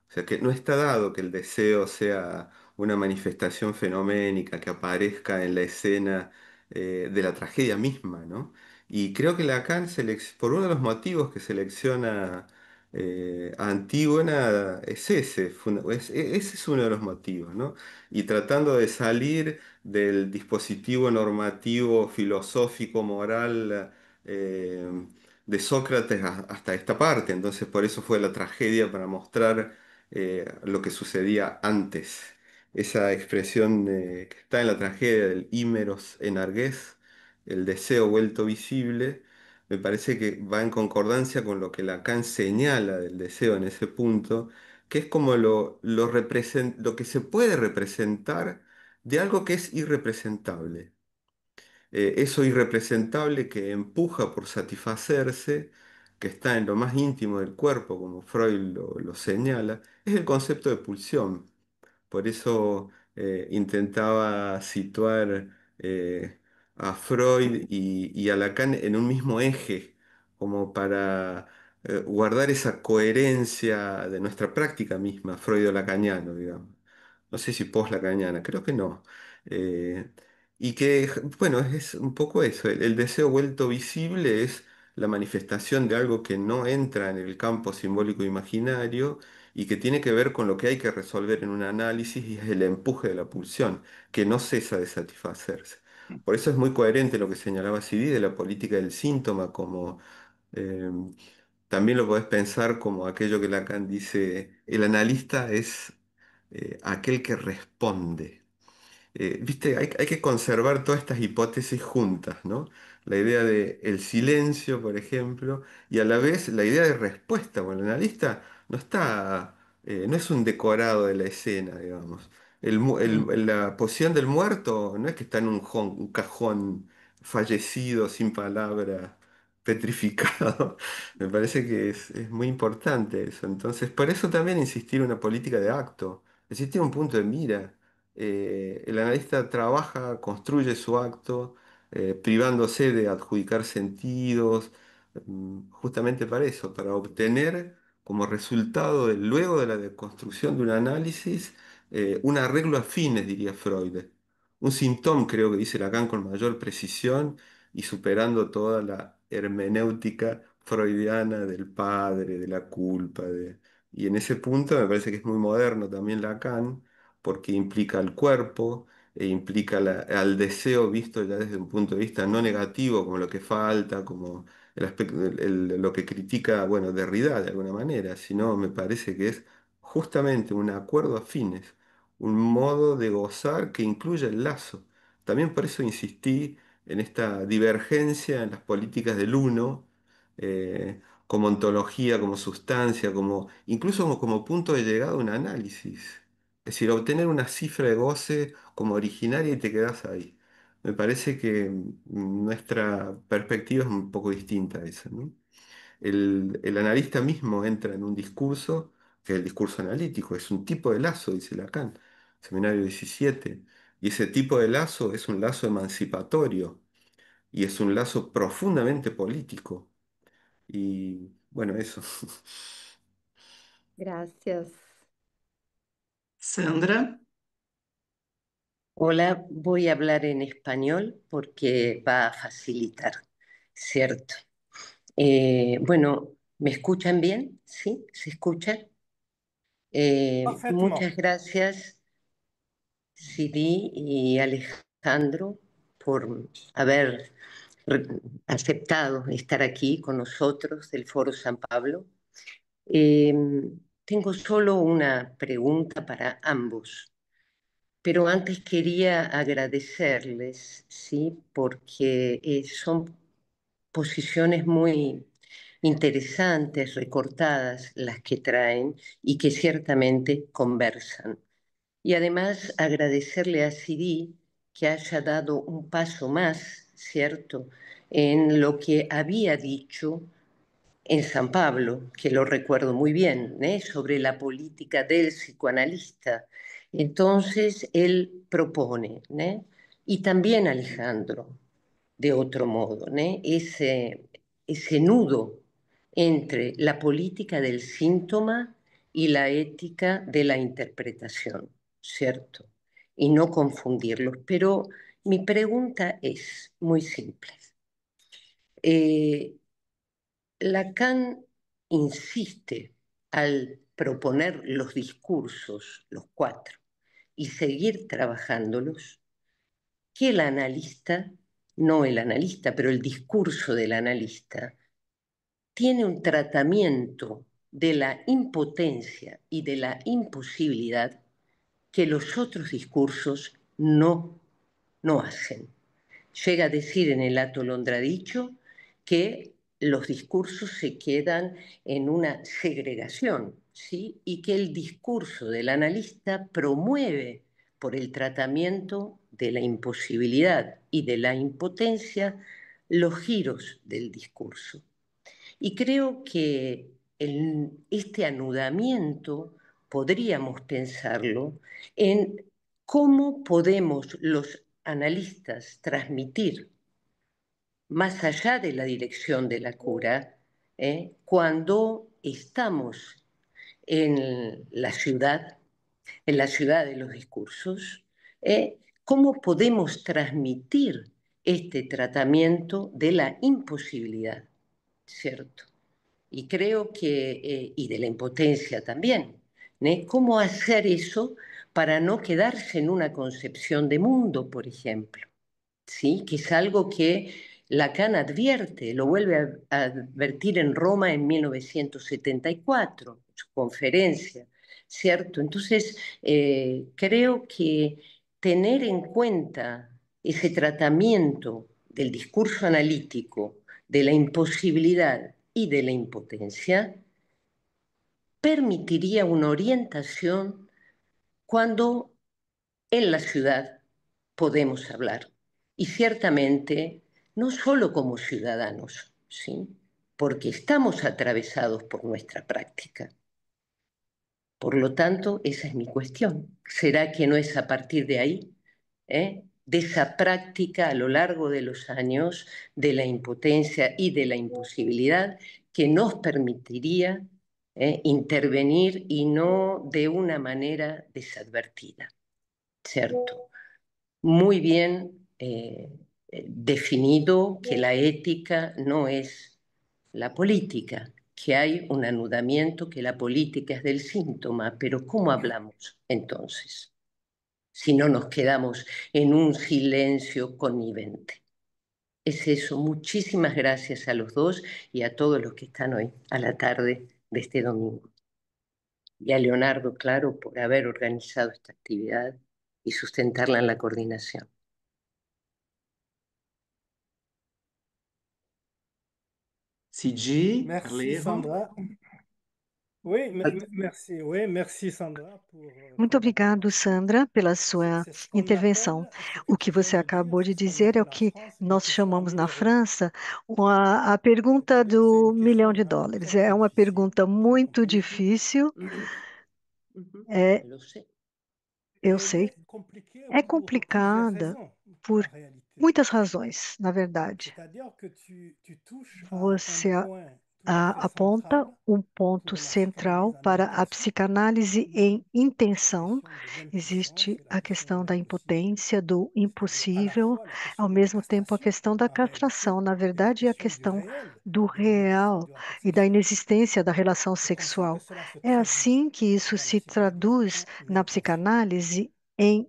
O sea, que no está dado que el deseo sea una manifestación fenoménica que aparezca en la escena de la tragedia misma, ¿no? Y creo que Lacan, por uno de los motivos que selecciona a Antígona, es ese, ese es uno de los motivos, ¿no? Y tratando de salir del dispositivo normativo, filosófico, moral, de Sócrates hasta esta parte. Entonces, por eso fue la tragedia para mostrar lo que sucedía antes. Esa expresión que está en la tragedia del Ímeros en Argés, el deseo vuelto visible, me parece que va en concordancia con lo que Lacan señala del deseo en ese punto, que es como lo que se puede representar de algo que es irrepresentable. Eso irrepresentable que empuja por satisfacerse, que está en lo más íntimo del cuerpo, como Freud lo señala, es el concepto de pulsión. Por eso intentaba situar a Freud y a Lacan en un mismo eje, como para guardar esa coherencia de nuestra práctica misma, freudo-lacaniano, digamos. No sé si post-lacaniana, creo que no. Eh, y que, bueno, es un poco eso, el deseo vuelto visible es la manifestación de algo que no entra en el campo simbólico imaginario y que tiene que ver con lo que hay que resolver en un análisis y es el empuje de la pulsión, que no cesa de satisfacerse. Por eso es muy coherente lo que señalaba Cidi de la política del síntoma, como eh, también lo podés pensar como aquello que Lacan dice, el analista es aquel que responde. Viste, hay que conservar todas estas hipótesis juntas, ¿no? La idea de el silencio, por ejemplo, y a la vez la idea de respuesta. Bueno, el analista no es un decorado de la escena, digamos. La posición del muerto no es que está en un cajón fallecido, sin palabra, petrificado. Me parece que es muy importante eso. Entonces, por eso también insistir en una política de acto. Existir un punto de mira. El analista trabaja, construye su acto, privándose de adjudicar sentidos, justamente para eso, para obtener como resultado luego de la deconstrucción de un análisis, un arreglo a fines, diría Freud. Un síntoma, creo que dice Lacan con mayor precisión y superando toda la hermenéutica freudiana del padre, de la culpa. Y en ese punto me parece que es muy moderno también Lacan porque implica al cuerpo e implica al deseo visto ya desde un punto de vista no negativo, como lo que falta, como lo que critica, bueno, Derrida de alguna manera, sino me parece que es justamente un acuerdo a fines, un modo de gozar que incluye el lazo. También por eso insistí en esta divergencia en las políticas del uno, como ontología, como sustancia, incluso como punto de llegada a un análisis. Es decir, obtener una cifra de goce como originaria y te quedas ahí. Me parece que nuestra perspectiva es un poco distinta a esa, ¿no? El analista mismo entra en un discurso, que es el discurso analítico, es un tipo de lazo, dice Lacan, Seminario 17, y ese tipo de lazo es un lazo emancipatorio y es un lazo profundamente político. Y bueno, eso. Gracias. Sandra, Hola, voy a hablar en español porque va a facilitar, ¿cierto? Bueno, ¿me escuchan bien? ¿Sí? ¿Se escucha? Parfaitement. Muchas gracias, Sidi y Alejandro, por haber re- aceptado estar aquí con nosotros del Foro San Pablo. Eh, Tengo solo una pregunta para ambos, pero antes quería agradecerles, ¿sí? Porque son posiciones muy interesantes, recortadas, las que traen y que ciertamente conversan. Y además agradecerle a Siri que haya dado un paso más, ¿cierto?, en lo que había dicho en San Pablo, que lo recuerdo muy bien, sobre la política del psicoanalista. Entonces, él propone, y también Alejandro, de otro modo, ese nudo entre la política del síntoma y la ética de la interpretación, ¿cierto? Y no confundirlos. Pero mi pregunta es muy simple. Eh, Lacan insiste al proponer los discursos, los cuatro, y seguir trabajándolos, que el analista, no el analista, pero el discurso del analista, tiene un tratamiento de la impotencia y de la imposibilidad que los otros discursos no hacen. Llega a decir en el atolondradicho que los discursos se quedan en una segregación, ¿sí? Y que el discurso del analista promueve por el tratamiento de la imposibilidad y de la impotencia los giros del discurso. Y creo que este anudamiento podríamos pensarlo en cómo podemos los analistas transmitir más allá de la dirección de la cura, cuando estamos en la ciudad de los discursos, cómo podemos transmitir este tratamiento de la imposibilidad, ¿cierto? Y creo que, y de la impotencia también, ¿cómo hacer eso para no quedarse en una concepción de mundo, por ejemplo? ¿Sí? Que es algo que Lacan advierte, lo vuelve a advertir en Roma en 1974, en su conferencia, ¿cierto? Entonces, creo que tener en cuenta ese tratamiento del discurso analítico, de la imposibilidad y de la impotencia, permitiría una orientación cuando en la ciudad podemos hablar. Y ciertamente, no solo como ciudadanos, ¿sí? Porque estamos atravesados por nuestra práctica. Por lo tanto, esa es mi cuestión. ¿Será que no es a partir de ahí, de esa práctica a lo largo de los años, de la impotencia y de la imposibilidad, que nos permitiría intervenir y no de una manera desadvertida, ¿cierto? Muy bien definido que la ética no es la política, que hay un anudamiento, que la política es del síntoma, pero ¿cómo hablamos entonces? Si no nos quedamos en un silencio connivente. Es eso. Muchísimas gracias a los dos y a todos los que están hoy a la tarde de este domingo. Y a Leonardo, claro, por haber organizado esta actividad y sustentarla en la coordinación. Sidi, Merci Alejo. Sandra. Oui, merci. Oui, merci Sandra pour Muito obrigado, Sandra, pela sua c'est ce qu'on intervenção. appelle, ce que O tu que viens você de dire, acabou de c'est ce qu'on dizer é o appelle en que France une nós question à chamamos 1000 na euros. França a pergunta C'est-à-dire que c'est do une milhão question de vraiment dólares. très É très uma difficile, pergunta très muito compliquée. difícil, é, Lo sé. eu Et elle sei, est compliquée é pour plusieurs complicada raisons, por en réalité. muitas razões, na verdade. C'est-à-dire que tu touches à un Você, point aponta um ponto central para a psicanálise em intenção. Existe a questão da impotência, do impossível, ao mesmo tempo a questão da castração. Na verdade, é a questão do real e da inexistência da relação sexual. É assim que isso se traduz na psicanálise em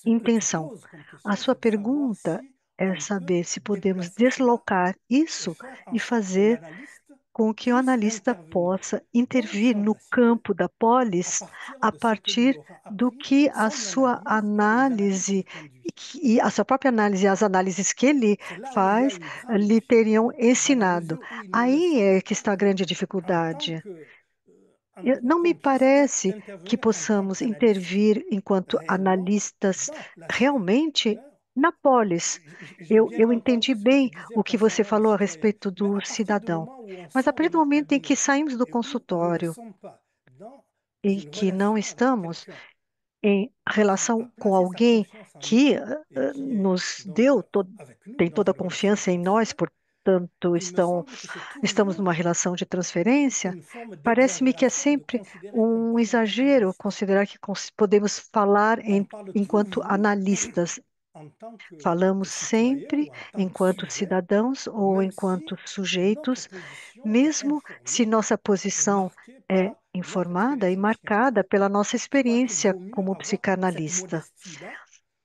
intenção. A sua pergunta é saber se podemos deslocar isso e fazer com que o analista possa intervir no campo da polis a partir do que a sua análise e a sua própria análise, as análises que ele faz, lhe teriam ensinado. Aí é que está a grande dificuldade. Não me parece que possamos intervir enquanto analistas realmente na polis. Eu entendi bem o que você falou a respeito do cidadão, mas a partir do momento em que saímos do consultório e que não estamos em relação com alguém que nos deu, tem toda a confiança em nós, portanto, estamos numa relação de transferência, parece-me que é sempre um exagero considerar que podemos falar enquanto analistas. Falamos sempre enquanto cidadãos ou enquanto sujeitos, mesmo se nossa posição é informada e marcada pela nossa experiência como psicanalista.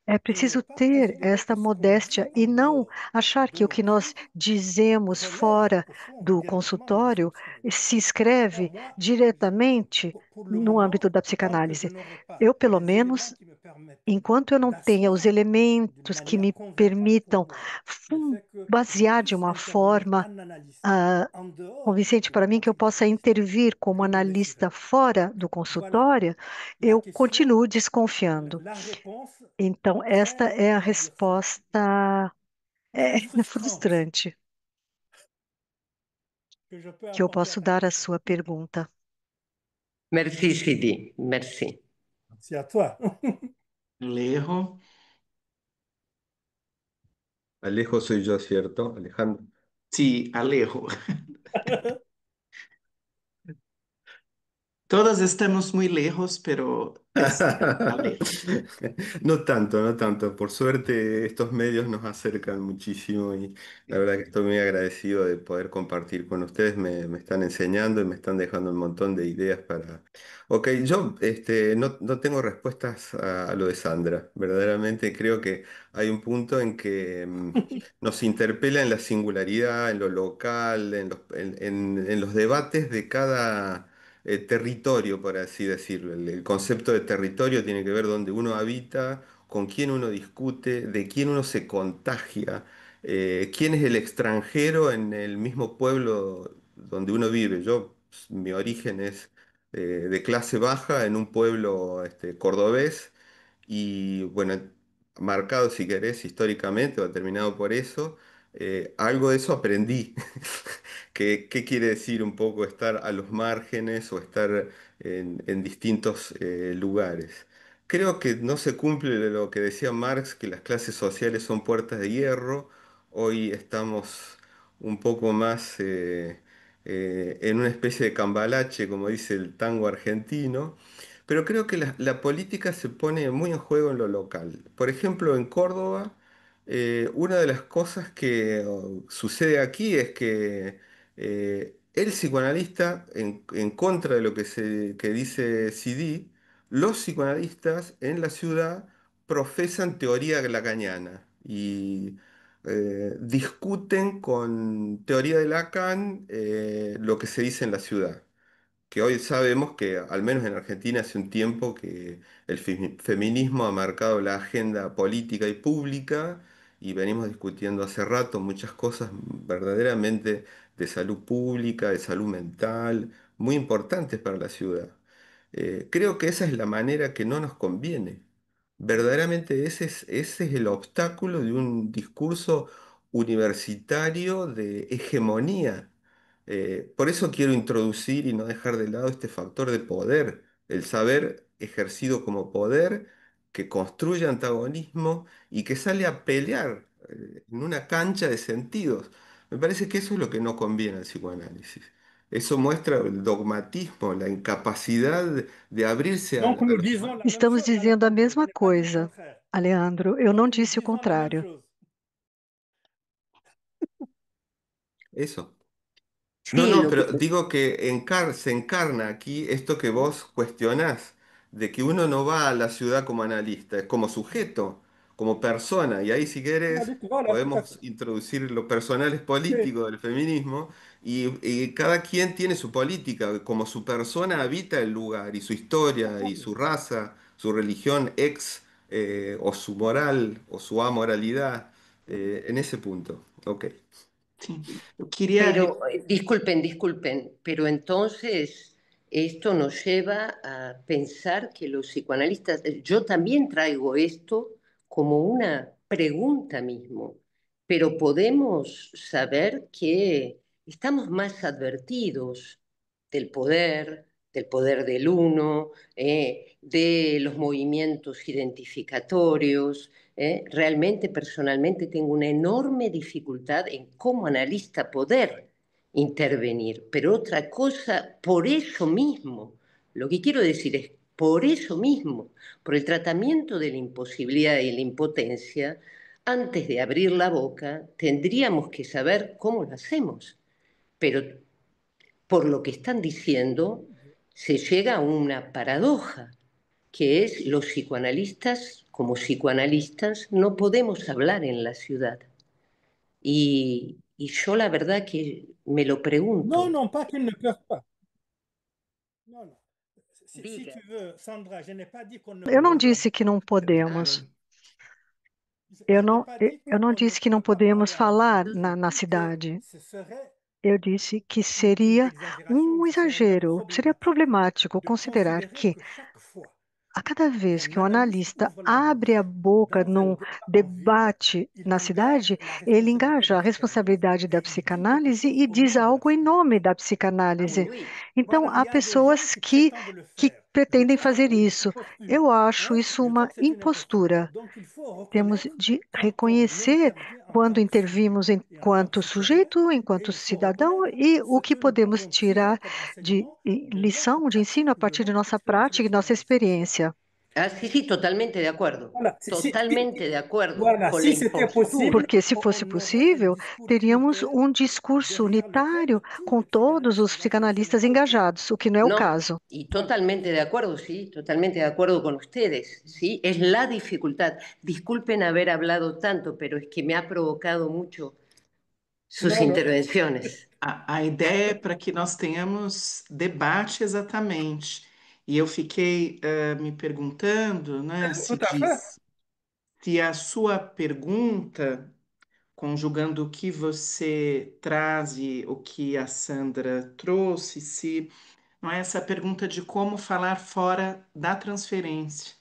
É preciso ter esta modéstia e não achar que o que nós dizemos fora do consultório se escreve diretamente no âmbito da psicanálise. Eu, pelo menos, enquanto eu não tenha os elementos que me permitam basear de uma forma convincente para mim que eu possa intervir como analista fora do consultório, eu continuo desconfiando. Então, esta é a resposta frustrante que eu posso dar à sua pergunta. Merci, Sidi. Merci. Merci à toi. Alejo. Alejo soy yo, ¿cierto, Alejandro? Sí, Alejo. Todos estamos muy lejos, pero es Alejo. No tanto, no tanto. Por suerte estos medios nos acercan muchísimo y la verdad que estoy muy agradecido de poder compartir con ustedes. Me están enseñando y me están dejando un montón de ideas para... Ok, yo no tengo respuestas a lo de Sandra. Verdaderamente creo que hay un punto en que nos interpela en la singularidad, en lo local, en los debates de cada territorio, por así decirlo. El concepto de territorio tiene que ver donde uno habita, con quién uno discute, de quién uno se contagia, quién es el extranjero en el mismo pueblo donde uno vive. Mi origen es de clase baja en un pueblo cordobés y bueno, marcado si querés históricamente o terminado por eso, algo de eso aprendí. ¿Qué quiere decir un poco estar a los márgenes o estar en distintos lugares? Creo que no se cumple lo que decía Marx, que las clases sociales son puertas de hierro. Hoy estamos un poco más en una especie de cambalache, como dice el tango argentino. Pero creo que la política se pone muy en juego en lo local. Por ejemplo, en Córdoba, una de las cosas que sucede aquí es que el psicoanalista, en contra de lo que dice CD, los psicoanalistas en la ciudad profesan teoría lacaniana y discuten con teoría de Lacan lo que se dice en la ciudad, que hoy sabemos que, al menos en Argentina, hace un tiempo que el feminismo ha marcado la agenda política y pública y venimos discutiendo hace rato muchas cosas verdaderamente de salud pública, de salud mental, muy importantes para la ciudad. Creo que esa es la manera que no nos conviene. Verdaderamente ese es el obstáculo de un discurso universitario de hegemonía. Por eso quiero introducir y no dejar de lado este factor de poder, el saber ejercido como poder que construye antagonismo y que sale a pelear en una cancha de sentidos. Me parece que eso es lo que no conviene al psicoanálisis. Eso muestra el dogmatismo, la incapacidad de abrirse Donc, a nous los disons demás. la même Estamos chose, dizendo a Alejandro. Je mesma n'ai pas dit le coisa, contraire. Aleandro. Eu não Donc, nous disse o disons la même contrário. chose. Eso. No, Sí, no, lo que, pero digo que se encarna aquí esto que vos cuestionás, de que uno no va a la ciudad como analista, es como sujeto, como persona, y ahí si querés Voilà, tout à podemos fait. introducir lo personal es Oui. político del feminismo, y cada quien tiene su política, como su persona habita el lugar, y su historia, y su raza, su religión o su moral, o su amoralidad, en ese punto. Ok. Sim. Eu queria. pero disculpen, pero entonces esto nos lleva a pensar que los psicoanalistas, yo también traigo esto como una pregunta mismo, pero podemos saber que estamos más advertidos del poder del uno, de los movimientos identificatorios. Realmente, personalmente, tengo una enorme dificultad en como analista poder intervenir, pero otra cosa, por eso mismo, lo que quiero decir es, por eso mismo, por el tratamiento de la imposibilidad y la impotencia, antes de abrir la boca, tendríamos que saber cómo lo hacemos. Pero por lo que están diciendo, se llega a una paradoja, que es los psicoanalistas, como psicoanalistas, no podemos hablar en la ciudad. Y yo la verdad que me lo Non, pregunto. non, pas qu'ils ne peuvent pas. Non, non. Si Diga. tu veux, Sandra, je n'ai pas dit qu'on ne Eu não doit disse que não Ah, podemos. Je n'ai pas dit Eu não qu'on ne disse que não peut pas podemos parler à la falar ville, na que cidade. ce serait Eu disse que une seria exagération ou um ce serait même exagero, seria problématique problemático de considerar considérer que que chaque fois a cada vez qu'un que o analyste analista ouvre la abre a bouche boca dans un num débat en ville, debate il na engage cidade, la ele responsabilité de engaja la a psychanalyse responsabilidade da et il dit quelque psicanálise chose e au diz nom de la algo em nome psychanalyse. da oui, psicanálise. oui. Então, Voilà, il há y a des gens pessoas qui prétendent le que faire. Je pretendem crois fazer que c'est une isso. posture. Eu acho Hein? isso Je crois uma que c'est une imposture. impostura. Donc, il faut Temos reconnaître de quand on reconhecer intervient en quando tant que sujet intervimos et en tant que enquanto citoyen, sujeito, et enquanto il faut cidadão, reconnaître e ce o que que nous podemos pouvons tirer tirar comme de enseignement de notre lição, de ensino a pratique ou de partir de notre nossa expérience de prática e nossa psychanalyste. experiência. Ah, sí, sí, totalmente de acuerdo. Voilà. Totalmente de acuerdo Voilà. con la Si c'était impostura. possible, Porque, se fosse on aurait un possível, discours teríamos unitaire um discurso derrière unitário lequel tous com les todos psychanalystes os s'engageraient. Ce n'est psicanalistas pas le cas. engajados, o que não é o No, caso. y Voilà. totalmente de acuerdo, sí, totalmente de acuerdo con ustedes, sí. Es la dificultad. Disculpen haber hablado tanto, pero es que me ha provocado mucho sus Non, non. intervenciones. A ideia é para que nós tenhamos debate exatamente. E eu fiquei me perguntando, né, se Tout à fait. diz, se a sua pergunta, conjugando o que você traz e o que a Sandra trouxe, se não é essa pergunta de como falar fora da transferência.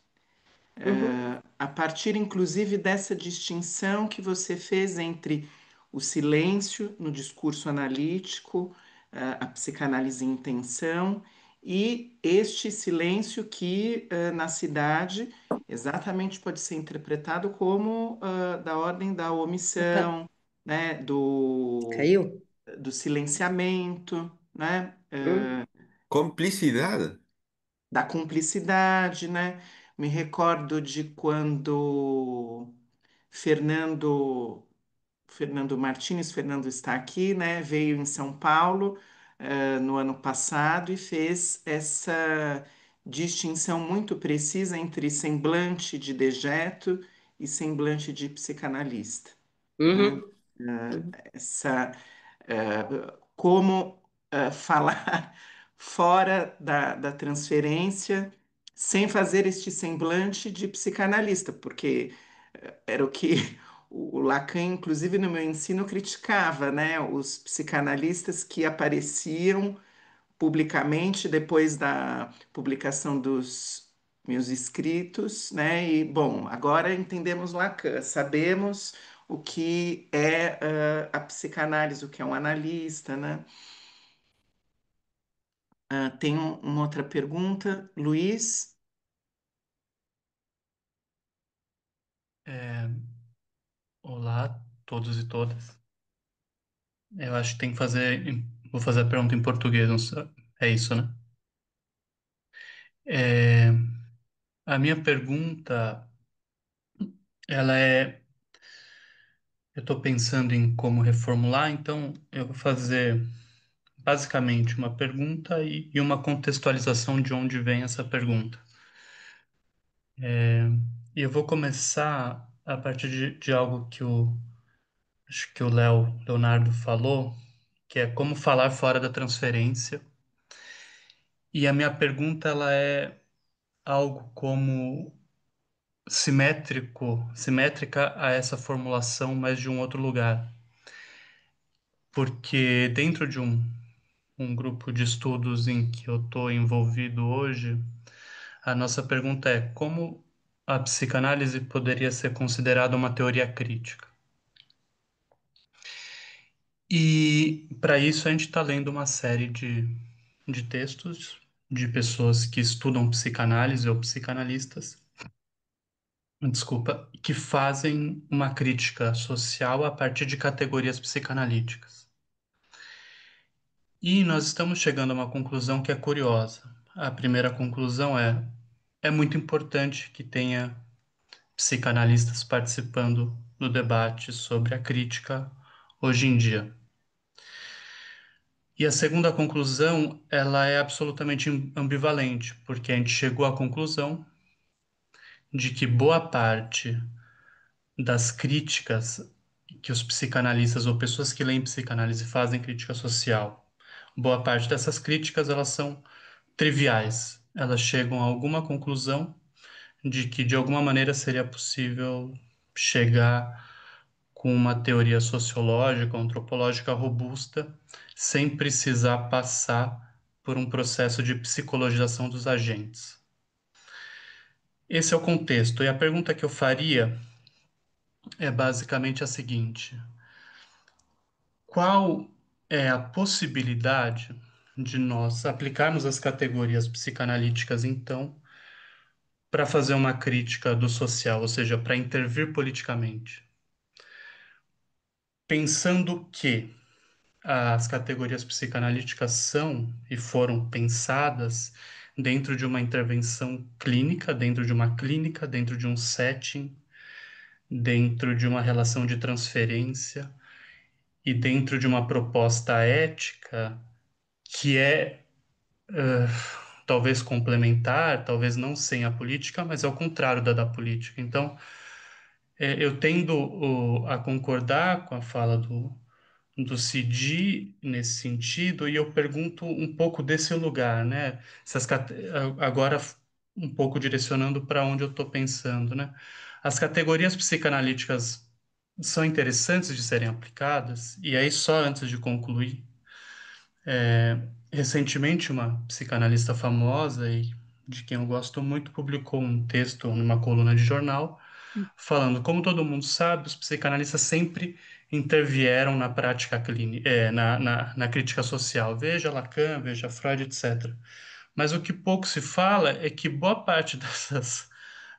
Ujú. A partir inclusive dessa distinção que você fez entre o silêncio no discurso analítico, a psicanálise em intenção, e este silêncio que na cidade exatamente pode ser interpretado como da ordem da Opa, omissão, né, do silenciamento, né, mm, Complicidad. da cumplicidade, né? Me recordo de quando Fernando Fernando está aqui, né? Veio em São Paulo, no ano passado e fez essa distinção muito precisa entre semblante de dejeto e semblante de psicanalista, né? ujú, ujú. Essa como falar fora da transferência sem fazer este semblante de psicanalista, porque era o que o Lacan, inclusive no meu ensino, criticava, né? Os psicanalistas que apareciam publicamente depois da publicação dos meus escritos, né? E, bom, agora entendemos Lacan, sabemos o que é a psicanálise, o que é um analista, né? Tem uma outra pergunta, Luiz? É, olá, todos e todas. Eu acho que tem que fazer Vou fazer a pergunta em português, não sei. É isso, né? É, a minha pergunta, ela é. Eu estou pensando em como reformular, então eu vou fazer basicamente uma pergunta e uma contextualização de onde vem essa pergunta. E eu vou começar a partir de algo que acho que o Leonardo falou, que é como falar fora da transferência. E a minha pergunta, ela é algo como simétrica a essa formulação, mas de um outro lugar. Porque dentro de um grupo de estudos em que eu estou envolvido hoje, a nossa pergunta é como a psicanálise poderia ser considerada uma teoria crítica? E para isso a gente está lendo uma série de textos de pessoas que estudam psicanálise ou psicanalistas, desculpa, que fazem uma crítica social a partir de categorias psicanalíticas. E nós estamos chegando a uma conclusão que é curiosa. A primeira conclusão é muito importante que tenha psicanalistas participando do debate sobre a crítica hoje em dia. E a segunda conclusão, ela é absolutamente ambivalente, porque a gente chegou à conclusão de que boa parte das críticas que os psicanalistas ou pessoas que leem psicanálise fazem crítica social, boa parte dessas críticas, elas são triviais. Elas chegam a alguma conclusão de que de alguma maneira seria possível chegar com uma teoria sociológica, antropológica robusta, sem precisar passar por um processo de psicologização dos agentes. Esse é o contexto. E a pergunta que eu faria é basicamente a seguinte: qual é a possibilidade de nós aplicarmos as categorias psicanalíticas, então, para fazer uma crítica do social, ou seja, para intervir politicamente? Pensando que as categorias psicanalíticas são e foram pensadas dentro de uma intervenção clínica, dentro de um setting, dentro de uma relação de transferência e dentro de uma proposta ética que é talvez complementar, talvez não sem a política, mas é o contrário da política. Então, eu tendo a concordar com a fala do Cidi nesse sentido, e eu pergunto um pouco desse lugar, né? Agora, um pouco direcionando para onde eu estou pensando, né? As categorias psicanalíticas são interessantes de serem aplicadas, e aí, só antes de concluir, recentemente, uma psicanalista famosa e de quem eu gosto muito publicou um texto numa coluna de jornal falando, como todo mundo sabe, os psicanalistas sempre intervieram na prática clínica, na crítica social. Veja Lacan, veja Freud, etc. Mas o que pouco se fala é que boa parte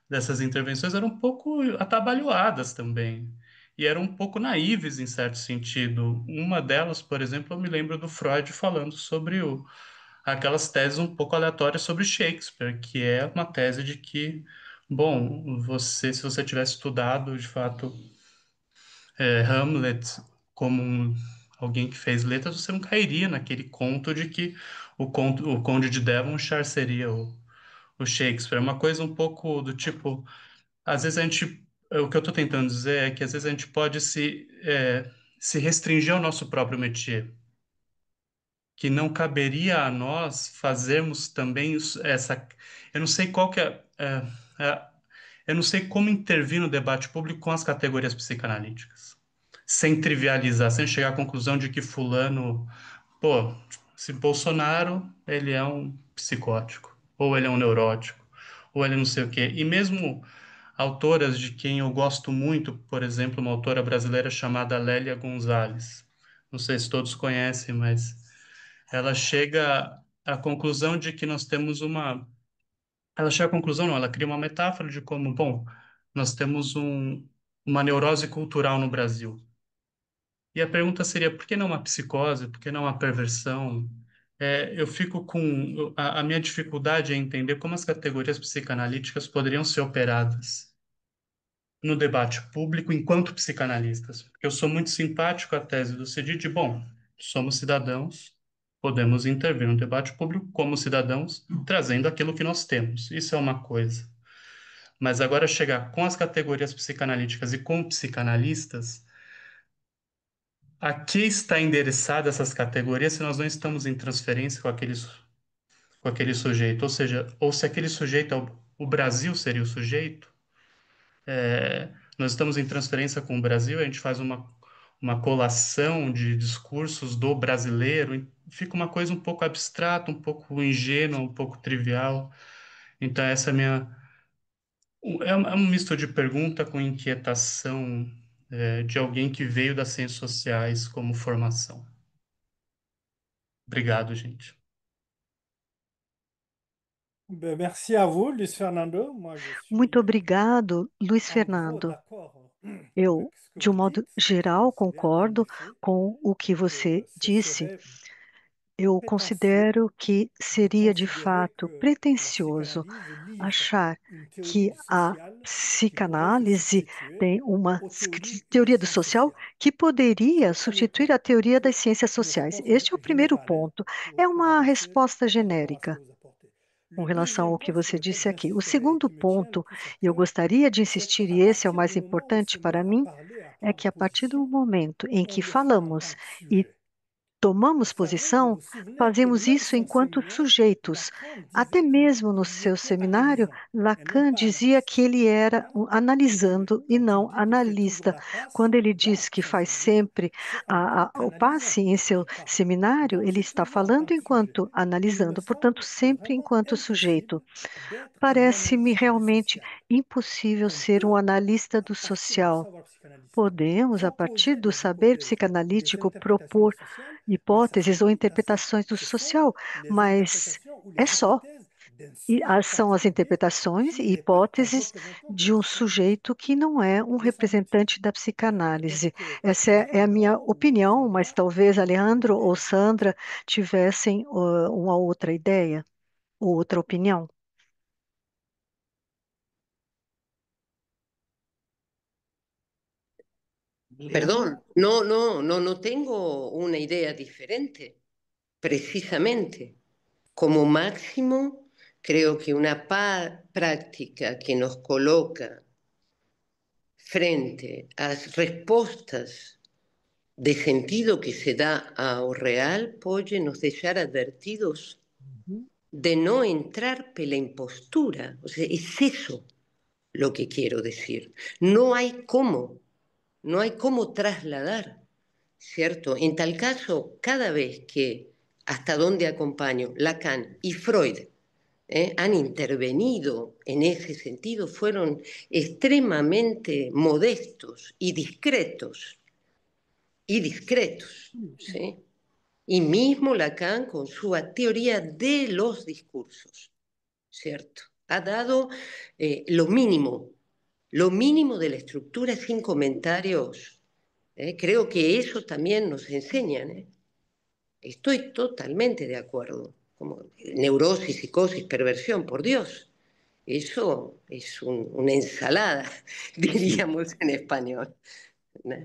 dessas intervenções eram um pouco atabalhoadas também. E eram um pouco naíves, em certo sentido. Uma delas, por exemplo, eu me lembro do Freud falando sobre aquelas teses um pouco aleatórias sobre Shakespeare, que é uma tese de que, bom, se você tivesse estudado, de fato, Hamlet como alguém que fez letras, você não cairia naquele conto de que o Conde de Devonshire seria o Shakespeare. É uma coisa um pouco do tipo, às vezes o que eu estou tentando dizer é que às vezes a gente pode se restringir ao nosso próprio métier, que não caberia a nós fazermos também essa. Eu não sei qual que é, eu não sei como intervir no debate público com as categorias psicanalíticas, sem trivializar, sem chegar à conclusão de que fulano, pô, se Bolsonaro, ele é um psicótico, ou ele é um neurótico, ou ele não sei o quê. E mesmo autoras de quem eu gosto muito, por exemplo, uma autora brasileira chamada Lélia Gonzalez. Não sei se todos conhecem, mas ela chega à conclusão de que nós temos uma. Ela chega à conclusão, não, ela cria uma metáfora de como, bom, nós temos uma neurose cultural no Brasil. E a pergunta seria, por que não uma psicose? Por que não uma perversão? Eu fico com... A minha dificuldade é entender como as categorias psicanalíticas poderiam ser operadas no debate público enquanto psicanalistas. Porque eu sou muito simpático à tese do Cid de, bom, somos cidadãos, podemos intervir no debate público como cidadãos, trazendo aquilo que nós temos. Isso é uma coisa. Mas agora chegar com as categorias psicanalíticas e com psicanalistas, a que está endereçada essas categorias se nós não estamos em transferência com aquele sujeito? Ou seja, ou se aquele sujeito, o Brasil seria o sujeito, nós estamos em transferência com o Brasil, a gente faz uma colação de discursos do brasileiro, e fica uma coisa um pouco abstrata, um pouco ingênua, um pouco trivial. Então, essa é a minha. É um misto de pergunta com inquietação, de alguém que veio das ciências sociais como formação. Obrigado, gente. Merci à vous, Luis Fernando. Moi, je Muito suis obrigado, Luiz en gros Fernando. d'accord Eu, avec ce que de um vous modo dites. geral, C'est bien, en concordo effet, com o que você que ce disse. serait Eu prétentieux considero que de seria de considérer fato que la pretensioso psychanalyse livre achar une que théorie du a social qui pourrait se psicanálise substituer tem uma aux théories des teoria do sciences social sociales. que C'est poderia le premier substituir point. a teoria das C'est ciências une sociais. réponse Este é o primeiro générale, hein, ponto. É pour uma avancer resposta par rapport à ce que genérica vous apportez. com Le relação deuxième ao que point sur você lequel disse aqui. O j'insisterai et segundo qui me tient le ponto, plus à e eu cœur, gostaria de c'est insistir, qu'à e esse é o partir du mais moment où on importante se met para à mim, parler, à é prendre que a partir do position, momento em on que le fait en tant falamos que e sujet. tomamos Fabien, vous posição, vous souvenez que fazemos lors de isso son enquanto séminaire, sujeitos. Lacan Até disait mesmo no qu'il seu était seminário, analysant et non Lacan pas dizia que analyste. ele era Hein? um Et que analisando e quand il não dit qu'il fait toujours analista. la passe, Quando ele là, diz que ça faz veut dire sempre c'est en tant o qu'analysant passe em qu'il seu parle. seminário, Donc ele c'est está toujours en tant falando que sujet. enquanto Et il me analisando, portanto, semble sempre vraiment enquanto sujeito. impossible d'être un Parece-me analyste du realmente social. impossível On ser um peut, analista à do partir du social. savoir psychanalytique, Podemos, a partir proposer do des saber hypothèses ou des psicanalítico, interprétations du propor social, mais ça hipóteses ou s'arrête à ça. interpretações do Ce sont social, les mas interprétations ou é les só. hypothèses d'un E sujet são as particulier interpretações qui e n'est pas un hipóteses représentant de de la um psychanalyse, sujeito que não é um me semble-t-il. representante da Peut-être psicanálise. que Essa é a minha Alejandro ou opinião, mas Sandra talvez auront Alejandro des ou différentes. Sandra tivessem uma outra ideia ou outra opinião. Perdón, no tengo una idea diferente, precisamente. Como máximo, creo que una práctica que nos coloca frente a respostas de sentido que se da ao real pode nos deixar advertidos de no entrar pela impostura. O sea, es eso lo que quiero decir. No hay cómo trasladar, ¿cierto? En tal caso, cada vez que, hasta donde acompaño, Lacan y Freud han intervenido en ese sentido, fueron extremadamente modestos y discretos, ¿sí? Y mismo Lacan con su teoría de los discursos, ¿cierto? Ha dado lo mínimo de la estructura sin comentarios. Creo que eso también nos enseñan. Estoy totalmente de acuerdo. Como neurosis, psicosis, perversión, por Dios. Eso es una ensalada, Sí, diríamos en español. ¿No?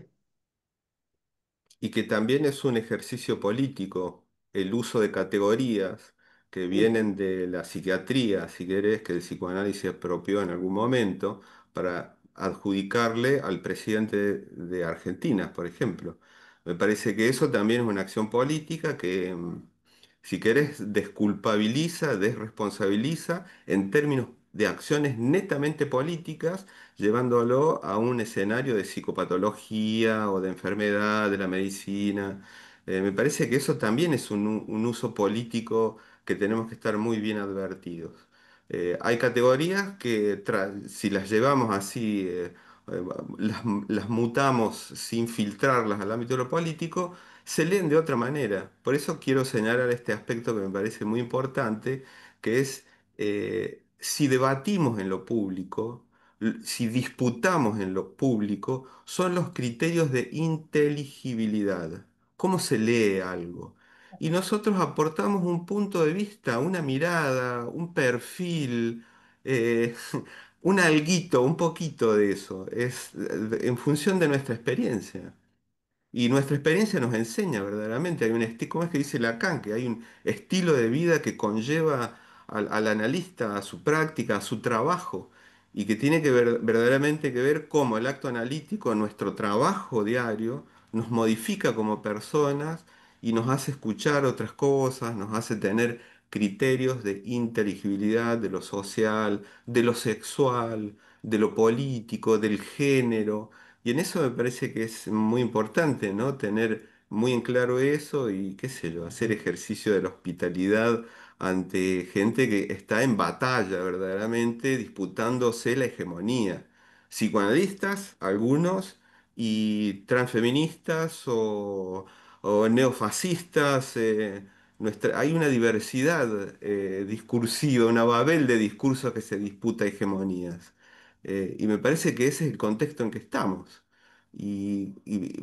y que también es un ejercicio político, el uso de categorías que vienen de la psiquiatría, si querés, que el psicoanálisis apropió en algún momento, para adjudicarle al presidente de Argentina, por ejemplo. Me parece que eso también es una acción política que, si querés, desculpabiliza, desresponsabiliza en términos de acciones netamente políticas, llevándolo a un escenario de psicopatología o de enfermedad de la medicina. Me parece que eso también es un uso político que tenemos que estar muy bien advertidos. Hay categorías que si las llevamos así, eh, las mutamos sin filtrarlas al ámbito de lo político, se leen de otra manera. Por eso quiero señalar este aspecto que me parece muy importante, que es si debatimos en lo público, si disputamos en lo público, son los criterios de inteligibilidad. ¿Cómo se lee algo? Y nosotros aportamos un punto de vista, una mirada, un perfil, eh, un alguito, un poquito de eso. Es en función de nuestra experiencia. Y nuestra experiencia nos enseña verdaderamente, ¿cómo es que dice Lacan? Que hay un estilo de vida que conlleva al analista, a su práctica, a su trabajo, y que tiene que ver verdaderamente que ver cómo el acto analítico, nuestro trabajo diario, nos modifica como personas y nos hace escuchar otras cosas, nos hace tener criterios de inteligibilidad, de lo social, de lo sexual, de lo político, del género. Y en eso me parece que es muy importante, ¿no? Tener muy en claro eso y, qué sé yo, hacer ejercicio de la hospitalidad ante gente que está en batalla verdaderamente, disputándose la hegemonía. Psicoanalistas, algunos, y transfeministas o neofascistas. Hay una diversidad discursiva, una babel de discursos que se disputa hegemonías. Y me parece que ese es el contexto en que estamos. Y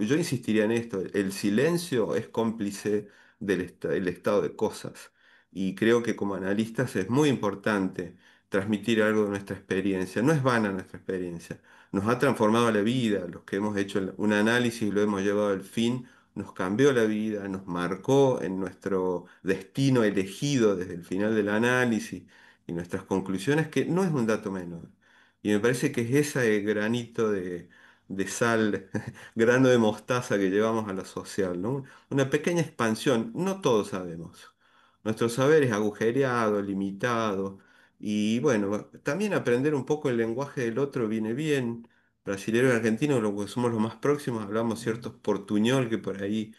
yo insistiría en esto, el silencio es cómplice del estado de cosas. Y creo que como analistas es muy importante transmitir algo de nuestra experiencia. No es vana nuestra experiencia, nos ha transformado la vida. Los que hemos hecho un análisis y lo hemos llevado al fin, nos cambió la vida, nos marcó en nuestro destino elegido desde el final del análisis y nuestras conclusiones, que no es un dato menor. Y me parece que es ese granito de sal, grano de mostaza que llevamos a lo social, ¿no? Una pequeña expansión, no todos sabemos. Nuestro saber es agujereado, limitado, y bueno, también aprender un poco el lenguaje del otro viene bien. Brasilero y argentino, lo que somos los más próximos, hablamos ciertos portuñol que por ahí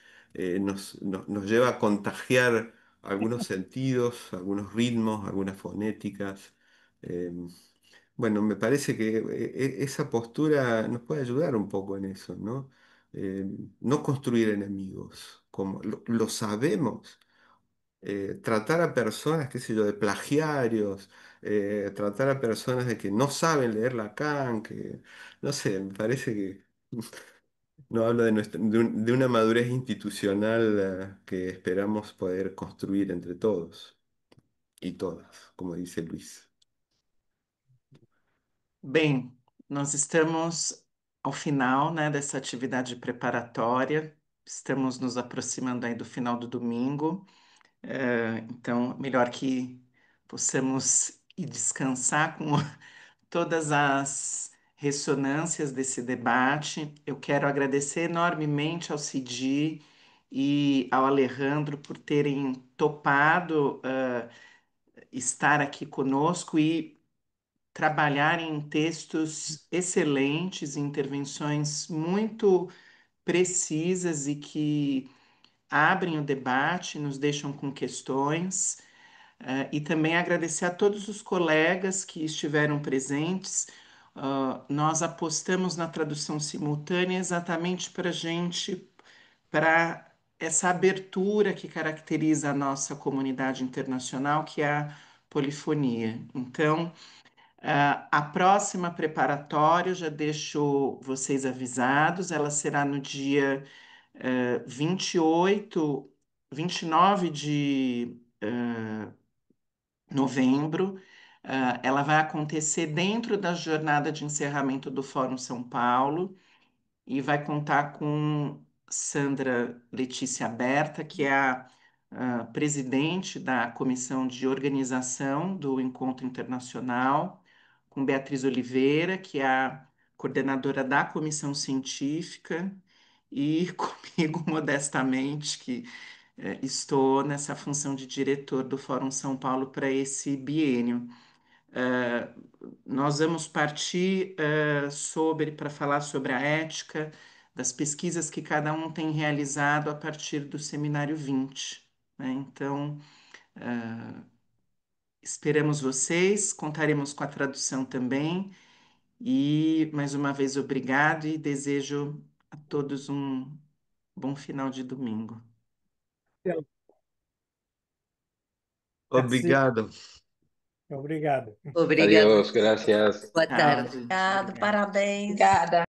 nos lleva a contagiar algunos sentidos, algunos ritmos, algunas fonéticas. em, bueno, me parece que esa postura nos puede ayudar un poco en eso, ¿no? Eh, no construir enemigos, como lo sabemos. Tratar a personas, qué sé yo, de plagiarios, tratar a personas de que no saben leer Lacan, que, no sé, me parece que no hablo de una madurez institucional, que esperamos poder construir entre todos y todas, como dice Luis. Bem, nós estamos ao final, né, dessa atividade preparatória, estamos nos aproximando aí do final do domingo, então, melhor que possamos ir descansar com todas as ressonâncias desse debate. Eu quero agradecer enormemente ao Cidi e ao Alejandro por terem topado, estar aqui conosco e trabalharem em textos excelentes, intervenções muito precisas e que abrem o debate, nos deixam com questões. E também agradecer a todos os colegas que estiveram presentes. Nós apostamos na tradução simultânea exatamente para essa abertura que caracteriza a nossa comunidade internacional, que é a polifonia. Então, a próxima preparatória, eu já deixo vocês avisados, ela será no dia 28, 29 de novembro. Ela vai acontecer dentro da jornada de encerramento do Fórum São Paulo e vai contar com Sandra Letícia Berta, que é a presidente da comissão de organização do Encontro Internacional, com Beatriz Oliveira, que é a coordenadora da comissão científica, e comigo, modestamente, que estou nessa função de diretor do Fórum São Paulo para esse biênio. Nós vamos partir para falar sobre a ética das pesquisas que cada um tem realizado a partir do Seminário 20, né? Então, esperamos vocês, contaremos com a tradução também. E mais uma vez, obrigado e desejo a todos um bom final de domingo. Merci. Obrigado. Obrigado. Obrigada. Adiós, gracias. Boa Tchau, tarde. gente. Obrigado, Obrigado. parabéns. Obrigada.